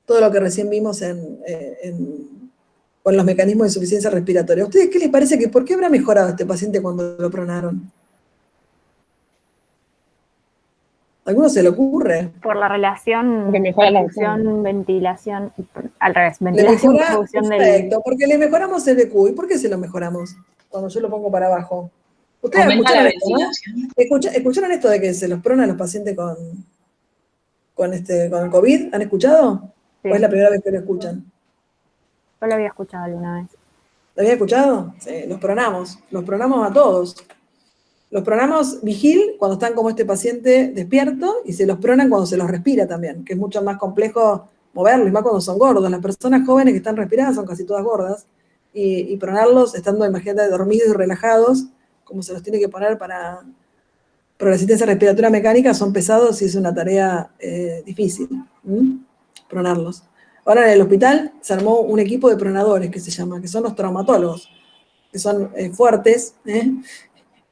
todo lo que recién vimos con los mecanismos de insuficiencia respiratoria. ¿A ustedes qué les parece que por qué habrá mejorado este paciente cuando lo pronaron? ¿A alguno se le ocurre? Por la relación Que mejora la perfusión, ventilación, al revés, ventilación, perfusión perfecto, porque le mejoramos el BQ. ¿Y por qué se lo mejoramos? Cuando yo lo pongo para abajo. Ustedes Aumenta la escucharon esto, ¿no? ¿Escucharon esto de que se los pronan los pacientes con el COVID? ¿Han escuchado? Sí. ¿O es la primera vez que lo escuchan? Yo lo había escuchado alguna vez. ¿Lo había escuchado? Sí, los pronamos a todos. Los pronamos vigil cuando están como este paciente despierto y se los pronan cuando se los respira también, que es mucho más complejo moverlos, y más cuando son gordos. Las personas jóvenes que están respiradas son casi todas gordas, y pronarlos estando, imagínate, dormidos y relajados, como se los tiene que poner para la asistencia respiratoria mecánica, son pesados y es una tarea difícil, pronarlos. Ahora en el hospital se armó un equipo de pronadores que se llama, que son los traumatólogos, que son fuertes,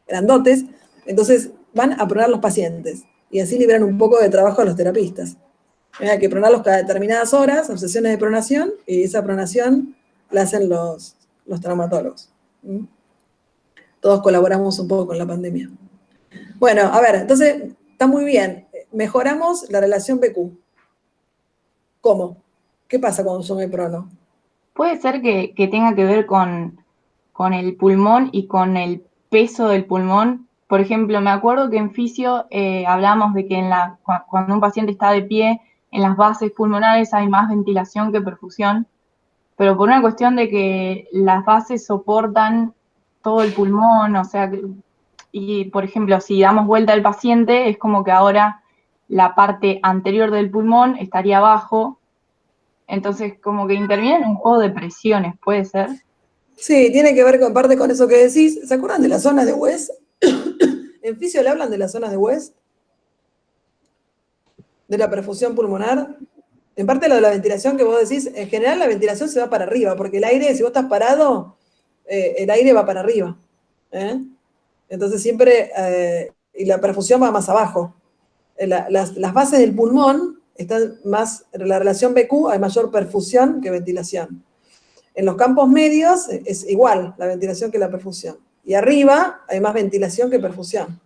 grandotes, entonces van a pronar los pacientes y así liberan un poco de trabajo a los terapistas. Hay que pronarlos cada determinadas horas, sesiones de pronación, y esa pronación la hacen los traumatólogos. Todos colaboramos un poco con la pandemia. Bueno, a ver, entonces, está muy bien. Mejoramos la relación BQ. ¿Cómo? ¿Qué pasa cuando yo me prono? Puede ser que tenga que ver con el pulmón y con el peso del pulmón. Por ejemplo, me acuerdo que en fisio hablamos de que cuando un paciente está de pie, en las bases pulmonares hay más ventilación que perfusión, pero por una cuestión de que las bases soportan todo el pulmón, o sea, y por ejemplo, si damos vuelta al paciente, es como que ahora la parte anterior del pulmón estaría abajo, entonces como que interviene en un juego de presiones, ¿puede ser? Sí, tiene que ver con parte con eso que decís. ¿Se acuerdan de las zonas de West? ¿En fisio le hablan de las zonas de West? ¿De la perfusión pulmonar? En parte lo de la ventilación que vos decís, en general la ventilación se va para arriba, porque el aire, si vos estás parado, el aire va para arriba. Entonces siempre, y la perfusión va más abajo. Las bases del pulmón están más, en la relación BQ hay mayor perfusión que ventilación. En los campos medios es igual la ventilación que la perfusión. Y arriba hay más ventilación que perfusión.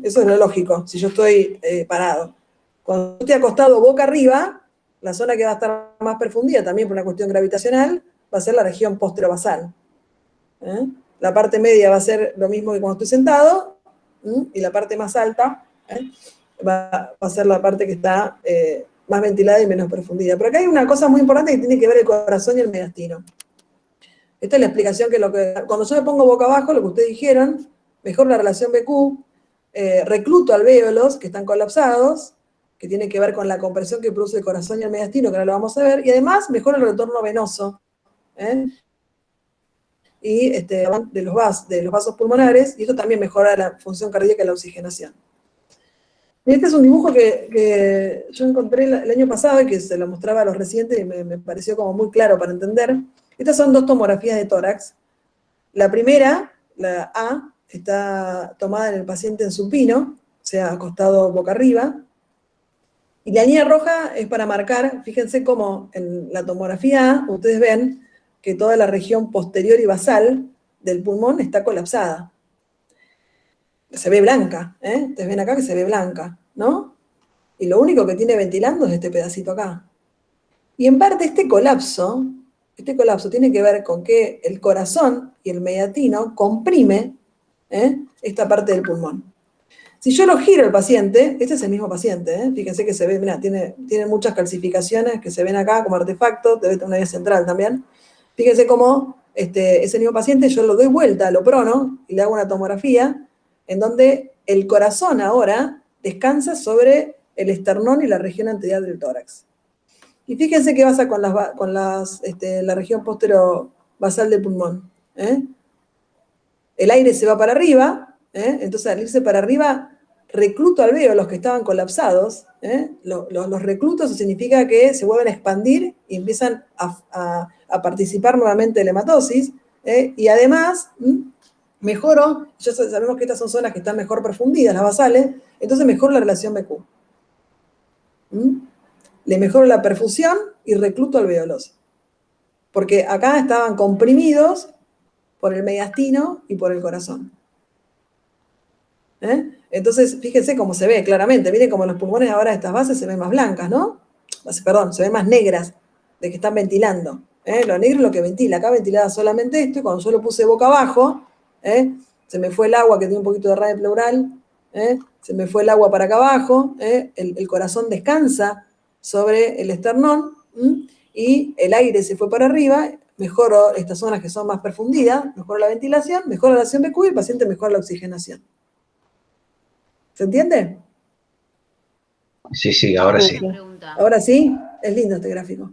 Eso es lo lógico, si yo estoy parado. Cuando estoy acostado boca arriba, la zona que va a estar más perfundida, también por una cuestión gravitacional, va a ser la región posterobasal. La parte media va a ser lo mismo que cuando estoy sentado, y la parte más alta va a ser la parte que está más ventilada y menos profundidad. Pero acá hay una cosa muy importante que tiene que ver el corazón y el mediastino. Esta es la explicación cuando yo me pongo boca abajo, lo que ustedes dijeron, mejor la relación BQ, recluto alvéolos que están colapsados, que tiene que ver con la compresión que produce el corazón y el mediastino, que ahora lo vamos a ver, y además mejora el retorno venoso, y de los vasos pulmonares, y esto también mejora la función cardíaca y la oxigenación. Y este es un dibujo que yo encontré el año pasado y que se lo mostraba a los residentes y me pareció como muy claro para entender. Estas son dos tomografías de tórax. La primera, la A, está tomada en el paciente en supino, o sea, acostado boca arriba. Y la línea roja es para marcar, fíjense cómo en la tomografía A, ustedes ven que toda la región posterior y basal del pulmón está colapsada. Se ve blanca, ustedes ven acá que se ve blanca, ¿no? Y lo único que tiene ventilando es este pedacito acá. Y en parte este colapso tiene que ver con que el corazón y el mediastino comprime esta parte del pulmón. Si yo lo giro al paciente, este es el mismo paciente, fíjense que se ve, mirá, tiene muchas calcificaciones que se ven acá como artefactos, debe tener una vía central también. Fíjense cómo ese mismo paciente yo lo doy vuelta, lo prono y le hago una tomografía en donde el corazón ahora descansa sobre el esternón y la región anterior del tórax. Y fíjense qué pasa con la región posterobasal del pulmón. El aire se va para arriba, entonces al irse para arriba, recluto alvéolos que estaban colapsados. Los reclutos significa que se vuelven a expandir y empiezan a participar nuevamente de la hematosis. Y además, mejoro, ya sabemos que estas son zonas que están mejor profundidas, las basales, entonces mejoro la relación BQ. Le mejoro la perfusión y recluto alvéolos. Porque acá estaban comprimidos por el mediastino y por el corazón. Entonces, fíjense cómo se ve claramente. Miren cómo los pulmones ahora, estas bases se ven más blancas, ¿no? Perdón, se ven más negras de que están ventilando. Lo negro es lo que ventila. Acá ventilaba solamente esto, y cuando yo lo puse boca abajo, se me fue el agua que tiene un poquito de radio pleural, se me fue el agua para acá abajo, el corazón descansa sobre el esternón, y el aire se fue para arriba, mejoro estas zonas que son más profundidas, mejoro la ventilación, mejoro la acción BQ y el paciente mejora la oxigenación. ¿Se entiende? Sí, ahora sí. Ahora sí, es lindo este gráfico.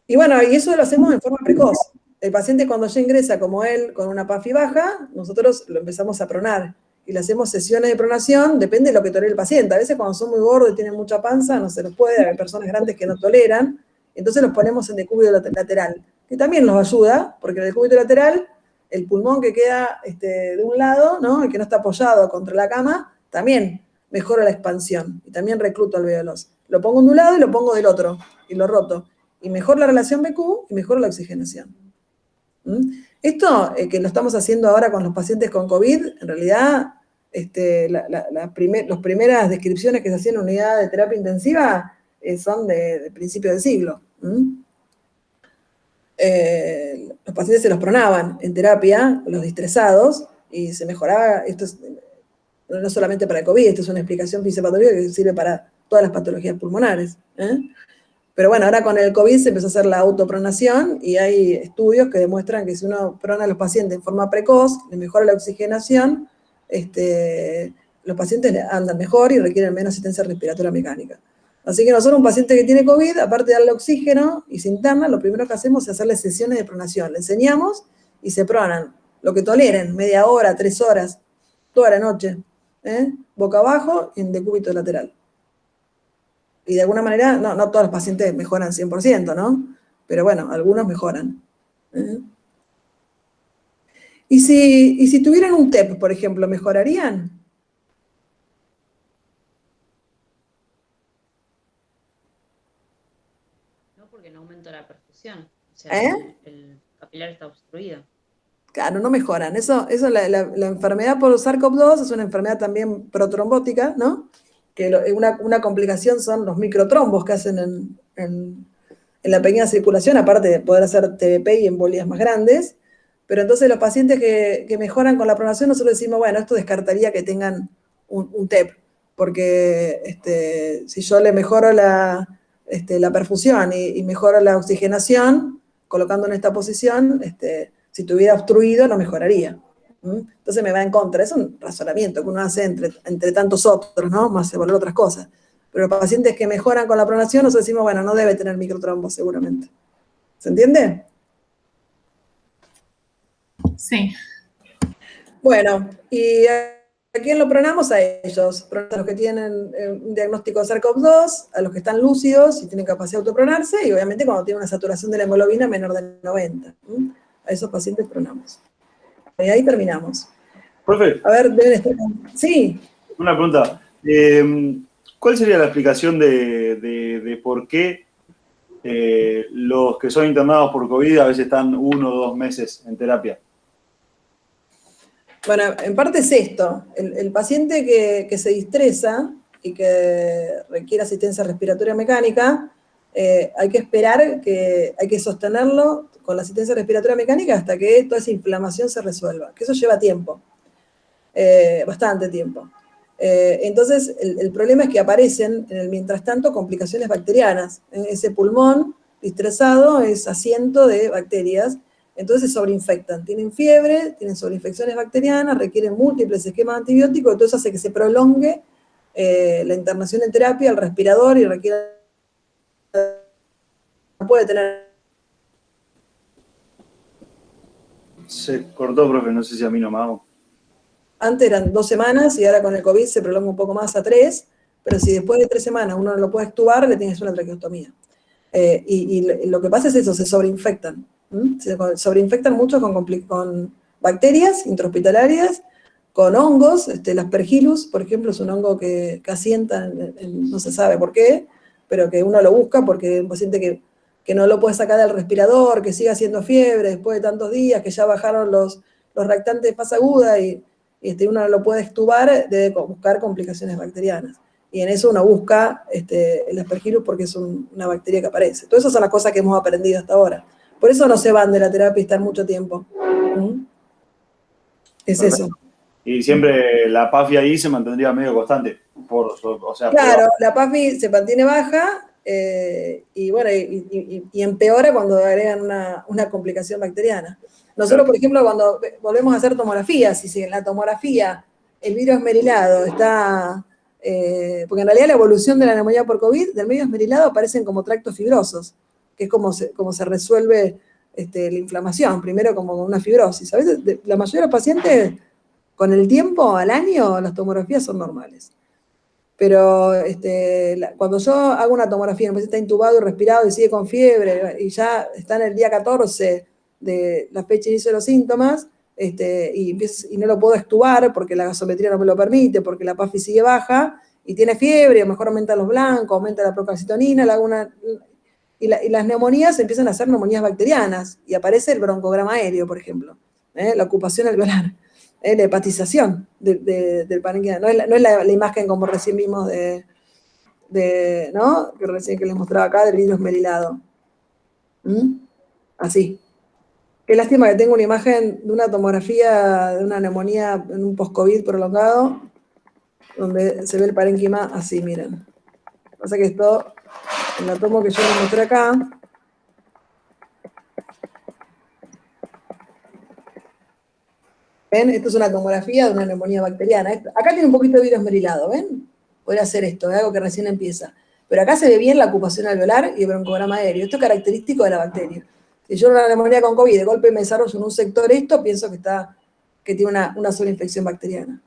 Y bueno, y eso lo hacemos en forma precoz. El paciente cuando ya ingresa como él con una PAFI baja, nosotros lo empezamos a pronar. Y le hacemos sesiones de pronación, depende de lo que tolere el paciente. A veces cuando son muy gordos y tienen mucha panza, no se los puede, hay personas grandes que no toleran. Entonces los ponemos en decúbito lateral, que también nos ayuda, porque en el decúbito lateral, el pulmón que queda de un lado, ¿no? El que no está apoyado contra la cama, también mejora la expansión, y también recluto alvéolos. Lo pongo de un lado y lo pongo del otro, y lo roto. Y mejora la relación BQ y mejora la oxigenación. Esto que lo estamos haciendo ahora con los pacientes con COVID, en realidad, las primeras descripciones que se hacían en unidad de terapia intensiva son de principio del siglo. Los pacientes se los pronaban en terapia, los distresados, y se mejoraba. Esto es, no solamente para el COVID, esto es una explicación fisiopatológica que sirve para todas las patologías pulmonares. Pero bueno, ahora con el COVID se empezó a hacer la autopronación y hay estudios que demuestran que si uno prona a los pacientes en forma precoz, le mejora la oxigenación, los pacientes andan mejor y requieren menos asistencia respiratoria mecánica. Así que nosotros, un paciente que tiene COVID, aparte de darle oxígeno y se interna, lo primero que hacemos es hacerle sesiones de pronación. Le enseñamos y se pronan, lo que toleren, media hora, 3 horas, toda la noche, boca abajo en decúbito lateral. Y de alguna manera, no todos los pacientes mejoran 100%, ¿no? Pero bueno, algunos mejoran. ¿Y si tuvieran un TEP, por ejemplo, mejorarían? No, porque no aumento la perfusión. O sea, ¿Eh? el capilar está obstruido. Claro, no mejoran. Eso la enfermedad por SARS-CoV-2 es una enfermedad también protrombótica, ¿no? Que una complicación son los microtrombos que hacen en la pequeña circulación, aparte de poder hacer TBP y embolias más grandes. Pero entonces los pacientes que mejoran con la pronación, nosotros decimos, bueno, esto descartaría que tengan un TEP, porque si yo le mejoro la perfusión y mejoro la oxigenación, colocando en esta posición, si tuviera obstruido no mejoraría. Entonces me va en contra. Es un razonamiento que uno hace entre tantos otros, ¿no? Más evaluar otras cosas. Pero los pacientes que mejoran con la pronación, nosotros decimos, bueno, no debe tener microtrombos seguramente. ¿Se entiende? Sí. Bueno, ¿y a quién lo pronamos? A ellos. Pronamos a los que tienen un diagnóstico de SARS-CoV-2, a los que están lúcidos y tienen capacidad de autopronarse, y obviamente cuando tienen una saturación de la hemoglobina menor de 90. A esos pacientes pronamos. Y ahí terminamos. Profe. A ver, deben estar... Sí. Una pregunta. ¿Cuál sería la explicación de por qué los que son internados por COVID a veces están 1 o 2 meses en terapia? Bueno, en parte es esto. El paciente que se distresa y que requiere asistencia respiratoria mecánica, hay que esperar, hay que sostenerlo con la asistencia respiratoria mecánica hasta que toda esa inflamación se resuelva, que eso lleva tiempo, bastante tiempo. Entonces, el problema es que aparecen, en el mientras tanto, complicaciones bacterianas. Ese pulmón distresado es asiento de bacterias, entonces se sobreinfectan. Tienen fiebre, tienen sobreinfecciones bacterianas, requieren múltiples esquemas antibióticos, entonces hace que se prolongue la internación en terapia, el respirador, y requiere... No puede tener... Se cortó, profe, no sé si a mí nomás. Antes eran 2 semanas y ahora con el COVID se prolonga un poco más a 3, pero si después de 3 semanas uno no lo puede extubar, le tienes una traqueostomía. Y lo que pasa es eso, se sobreinfectan. Se sobreinfectan mucho con bacterias intrahospitalarias, con hongos. El Aspergillus, por ejemplo, es un hongo que asienta, no se sabe por qué, pero que uno lo busca porque es un paciente que no lo puede sacar del respirador, que sigue haciendo fiebre después de tantos días, que ya bajaron los reactantes de fase aguda y uno no lo puede extubar, debe buscar complicaciones bacterianas. Y en eso uno busca el Aspergillus porque es una bacteria que aparece. Todas esas son las cosas que hemos aprendido hasta ahora. Por eso no se van de la terapia y están mucho tiempo. Es Perfecto. eso. Y siempre la PAFI ahí se mantendría medio constante. Claro, la PAFI se mantiene baja y bueno, y empeora cuando agregan una complicación bacteriana. Nosotros, por ejemplo, cuando volvemos a hacer tomografías, y si en la tomografía el virus esmerilado está... porque en realidad la evolución de la neumonía por COVID, del medio esmerilado, aparecen como tractos fibrosos, que es como se resuelve la inflamación, primero como una fibrosis. A veces, la mayoría de los pacientes, con el tiempo, al año, las tomografías son normales. Pero cuando yo hago una tomografía, el paciente está intubado y respirado y sigue con fiebre, y ya está en el día 14 de la fecha de inicio de los síntomas, y no lo puedo extubar porque la gasometría no me lo permite, porque la PAFI sigue baja, y tiene fiebre, a lo mejor aumentan los blancos, aumenta la procalcitonina, y las neumonías empiezan a ser neumonías bacterianas, y aparece el broncograma aéreo, por ejemplo, la ocupación alveolar, la hepatización del parénquima. No es la imagen como recién vimos ¿no? Que recién que les mostraba acá del virus esmerilado. Así. Qué lástima que tengo una imagen de una tomografía de una neumonía en un post-COVID prolongado, donde se ve el parénquima así, miren. Pasa que esto, en la tomo que yo les mostré acá, ¿ven? Esto es una tomografía de una neumonía bacteriana. Acá tiene un poquito de virus esmerilado, ¿ven? Podría hacer esto, algo que recién empieza. Pero acá se ve bien la ocupación alveolar y el broncograma aéreo. Esto es característico de la bacteria. Si yo una neumonía con COVID de golpe me desarrollo en un sector esto, pienso que tiene una sobreinfección bacteriana.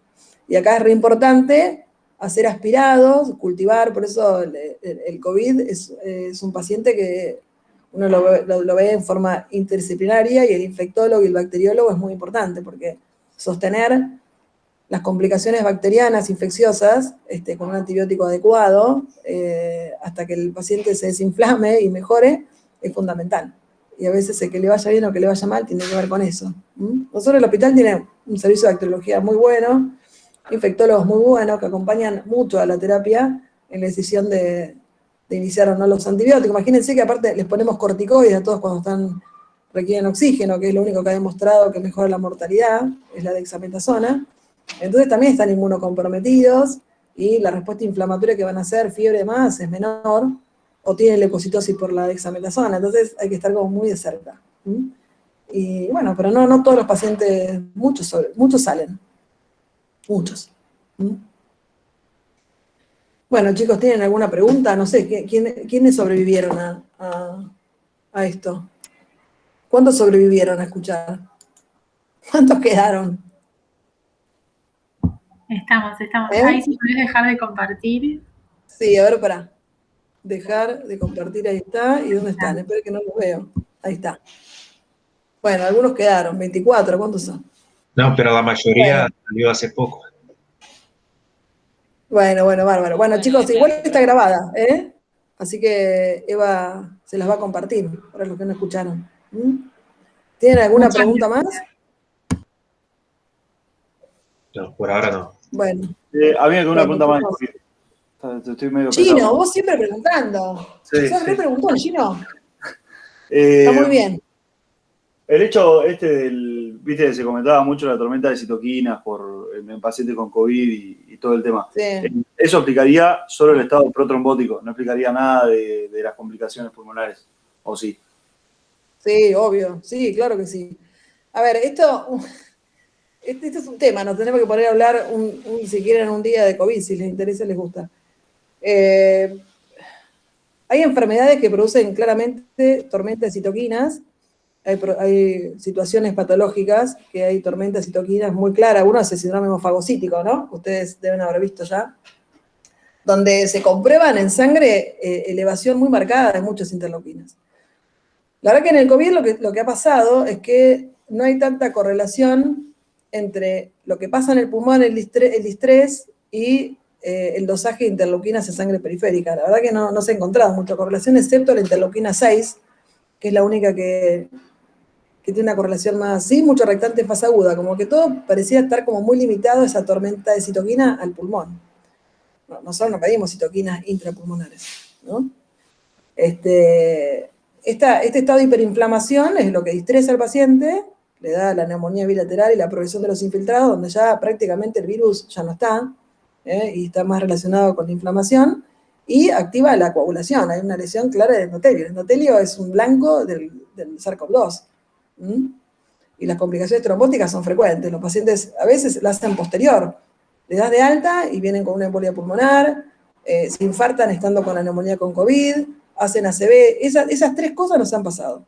Y acá es re importante hacer aspirados, cultivar, por eso el COVID es un paciente que uno lo ve en forma interdisciplinaria, y el infectólogo y el bacteriólogo es muy importante, porque sostener las complicaciones bacterianas infecciosas con un antibiótico adecuado hasta que el paciente se desinflame y mejore es fundamental. y a veces el que le vaya bien o que le vaya mal tiene que ver con eso. Nosotros el hospital tiene un servicio de bacteriología muy bueno, infectólogos muy buenos que acompañan mucho a la terapia en la decisión de iniciar o no los antibióticos. Imagínense que aparte les ponemos corticoides a todos cuando requieren oxígeno, que es lo único que ha demostrado que mejora la mortalidad, es la dexametasona. Entonces también están inmunocomprometidos y la respuesta inflamatoria que van a hacer, fiebre y demás, es menor, o tienen leucocitosis por la dexametasona. Entonces hay que estar como muy de cerca. Y bueno, pero no todos los pacientes, muchos salen. Muchos. Bueno, chicos, ¿tienen alguna pregunta? No sé, ¿quiénes sobrevivieron a esto? ¿Cuántos sobrevivieron a escuchar? ¿Cuántos quedaron? Estamos. Ahí si podés dejar de compartir. Sí, a ver, pará. Dejar de compartir, ahí está. ¿Y dónde están? Espero que no los veo. Ahí está. Bueno, algunos quedaron, 24, ¿cuántos son? No, pero la mayoría salió hace poco. Bueno, bárbaro. Bueno, chicos, igual está grabada, ¿eh? Así que Eva se las va a compartir, para los que no escucharon. ¿Tienen alguna pregunta más? No, por ahora no. Bueno. A mí me quedó una pregunta más. Estoy medio Chino, pesado. vos siempre preguntando. Sí, Sos re preguntón, Chino. Está muy bien. El hecho viste, se comentaba mucho la tormenta de citoquinas en pacientes con COVID y todo el tema. Sí. Eso explicaría solo el estado protrombótico, no explicaría nada de las complicaciones pulmonares, ¿o sí? Sí, obvio. Sí, claro que sí. A ver, este es un tema, nos tenemos que poner a hablar, si quieren, un día de COVID, si les interesa, les gusta. Hay enfermedades que producen claramente tormentas de citoquinas. Hay situaciones patológicas que hay tormentas de citoquinas muy claras. Uno es el síndrome hemofagocítico, ¿no? Ustedes deben haber visto ya. Donde se comprueban en sangre elevación muy marcada de muchas interleuquinas. La verdad que en el COVID lo que ha pasado es que no hay tanta correlación entre lo que pasa en el pulmón, el distrés, y el dosaje de interleuquinas en sangre periférica. La verdad que no se ha encontrado mucha correlación, excepto la interleuquina 6, que es la única que tiene una correlación más, sí, mucho reactante en fase aguda, como que todo parecía estar como muy limitado esa tormenta de citoquina al pulmón. Nosotros no pedimos citoquinas intrapulmonares, ¿no? Este estado de hiperinflamación es lo que distresa al paciente, le da la neumonía bilateral y la progresión de los infiltrados, donde ya prácticamente el virus ya no está, y está más relacionado con la inflamación, y activa la coagulación. Hay una lesión clara del endotelio. El endotelio es un blanco del SARS-CoV-2. Y las complicaciones trombóticas son frecuentes. Los pacientes a veces la hacen posterior. Le das de alta y vienen con una embolia pulmonar, se infartan estando con la neumonía con COVID, hacen ACV. Esas tres cosas nos han pasado.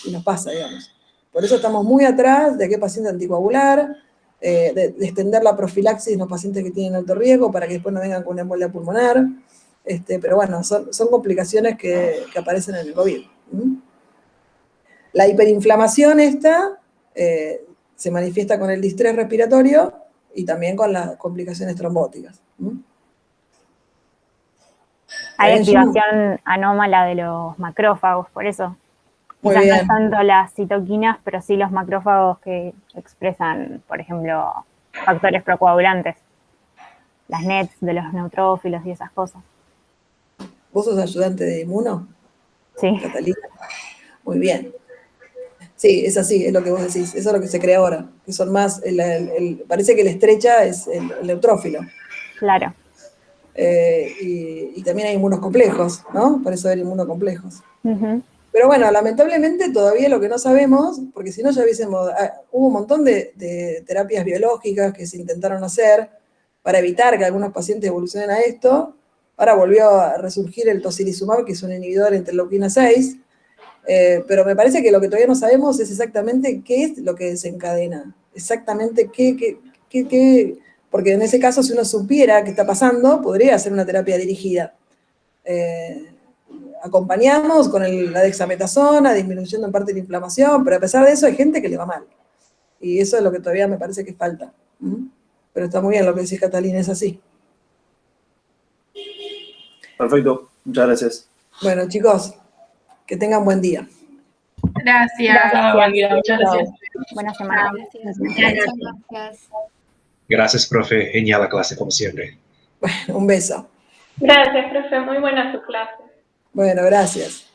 Y nos pasa, digamos. Por eso estamos muy atrás de qué paciente anticoagular, de extender la profilaxis en los pacientes que tienen alto riesgo para que después no vengan con una embolia pulmonar. Pero bueno, son complicaciones que aparecen en el COVID. La hiperinflamación se manifiesta con el distrés respiratorio y también con las complicaciones trombóticas. Hay activación anómala de los macrófagos, por eso. Muy Quizás bien. no es tanto las citoquinas, pero sí los macrófagos que expresan, por ejemplo, factores procoagulantes. Las NETs de los neutrófilos y esas cosas. ¿Vos sos ayudante de inmuno? Sí. Catalina. Muy bien. Sí, es así, es lo que vos decís. Eso es lo que se cree ahora. Que son más, parece que la estrecha es el neutrófilo. Claro. Y también hay inmunos complejos, ¿no? Por eso hay inmunocomplejos. Uh-huh. Pero bueno, lamentablemente todavía lo que no sabemos, porque si no ya hubo un montón de terapias biológicas que se intentaron hacer para evitar que algunos pacientes evolucionen a esto. Ahora volvió a resurgir el tocilizumab, que es un inhibidor de interleuquina 6, pero me parece que lo que todavía no sabemos es exactamente qué es lo que desencadena, exactamente qué, porque en ese caso si uno supiera qué está pasando, podría hacer una terapia dirigida. Acompañamos con la dexametasona, disminuyendo en parte la inflamación, pero a pesar de eso hay gente que le va mal. Y eso es lo que todavía me parece que falta. Pero está muy bien lo que decís, Catalina, es así. Perfecto, muchas gracias. Bueno, chicos, que tengan buen día. Gracias. Muchas gracias. Buena semana. Gracias. Gracias, profe. Genial la clase, como siempre. Bueno, un beso. Gracias, profe. Muy buena su clase. Bueno, gracias.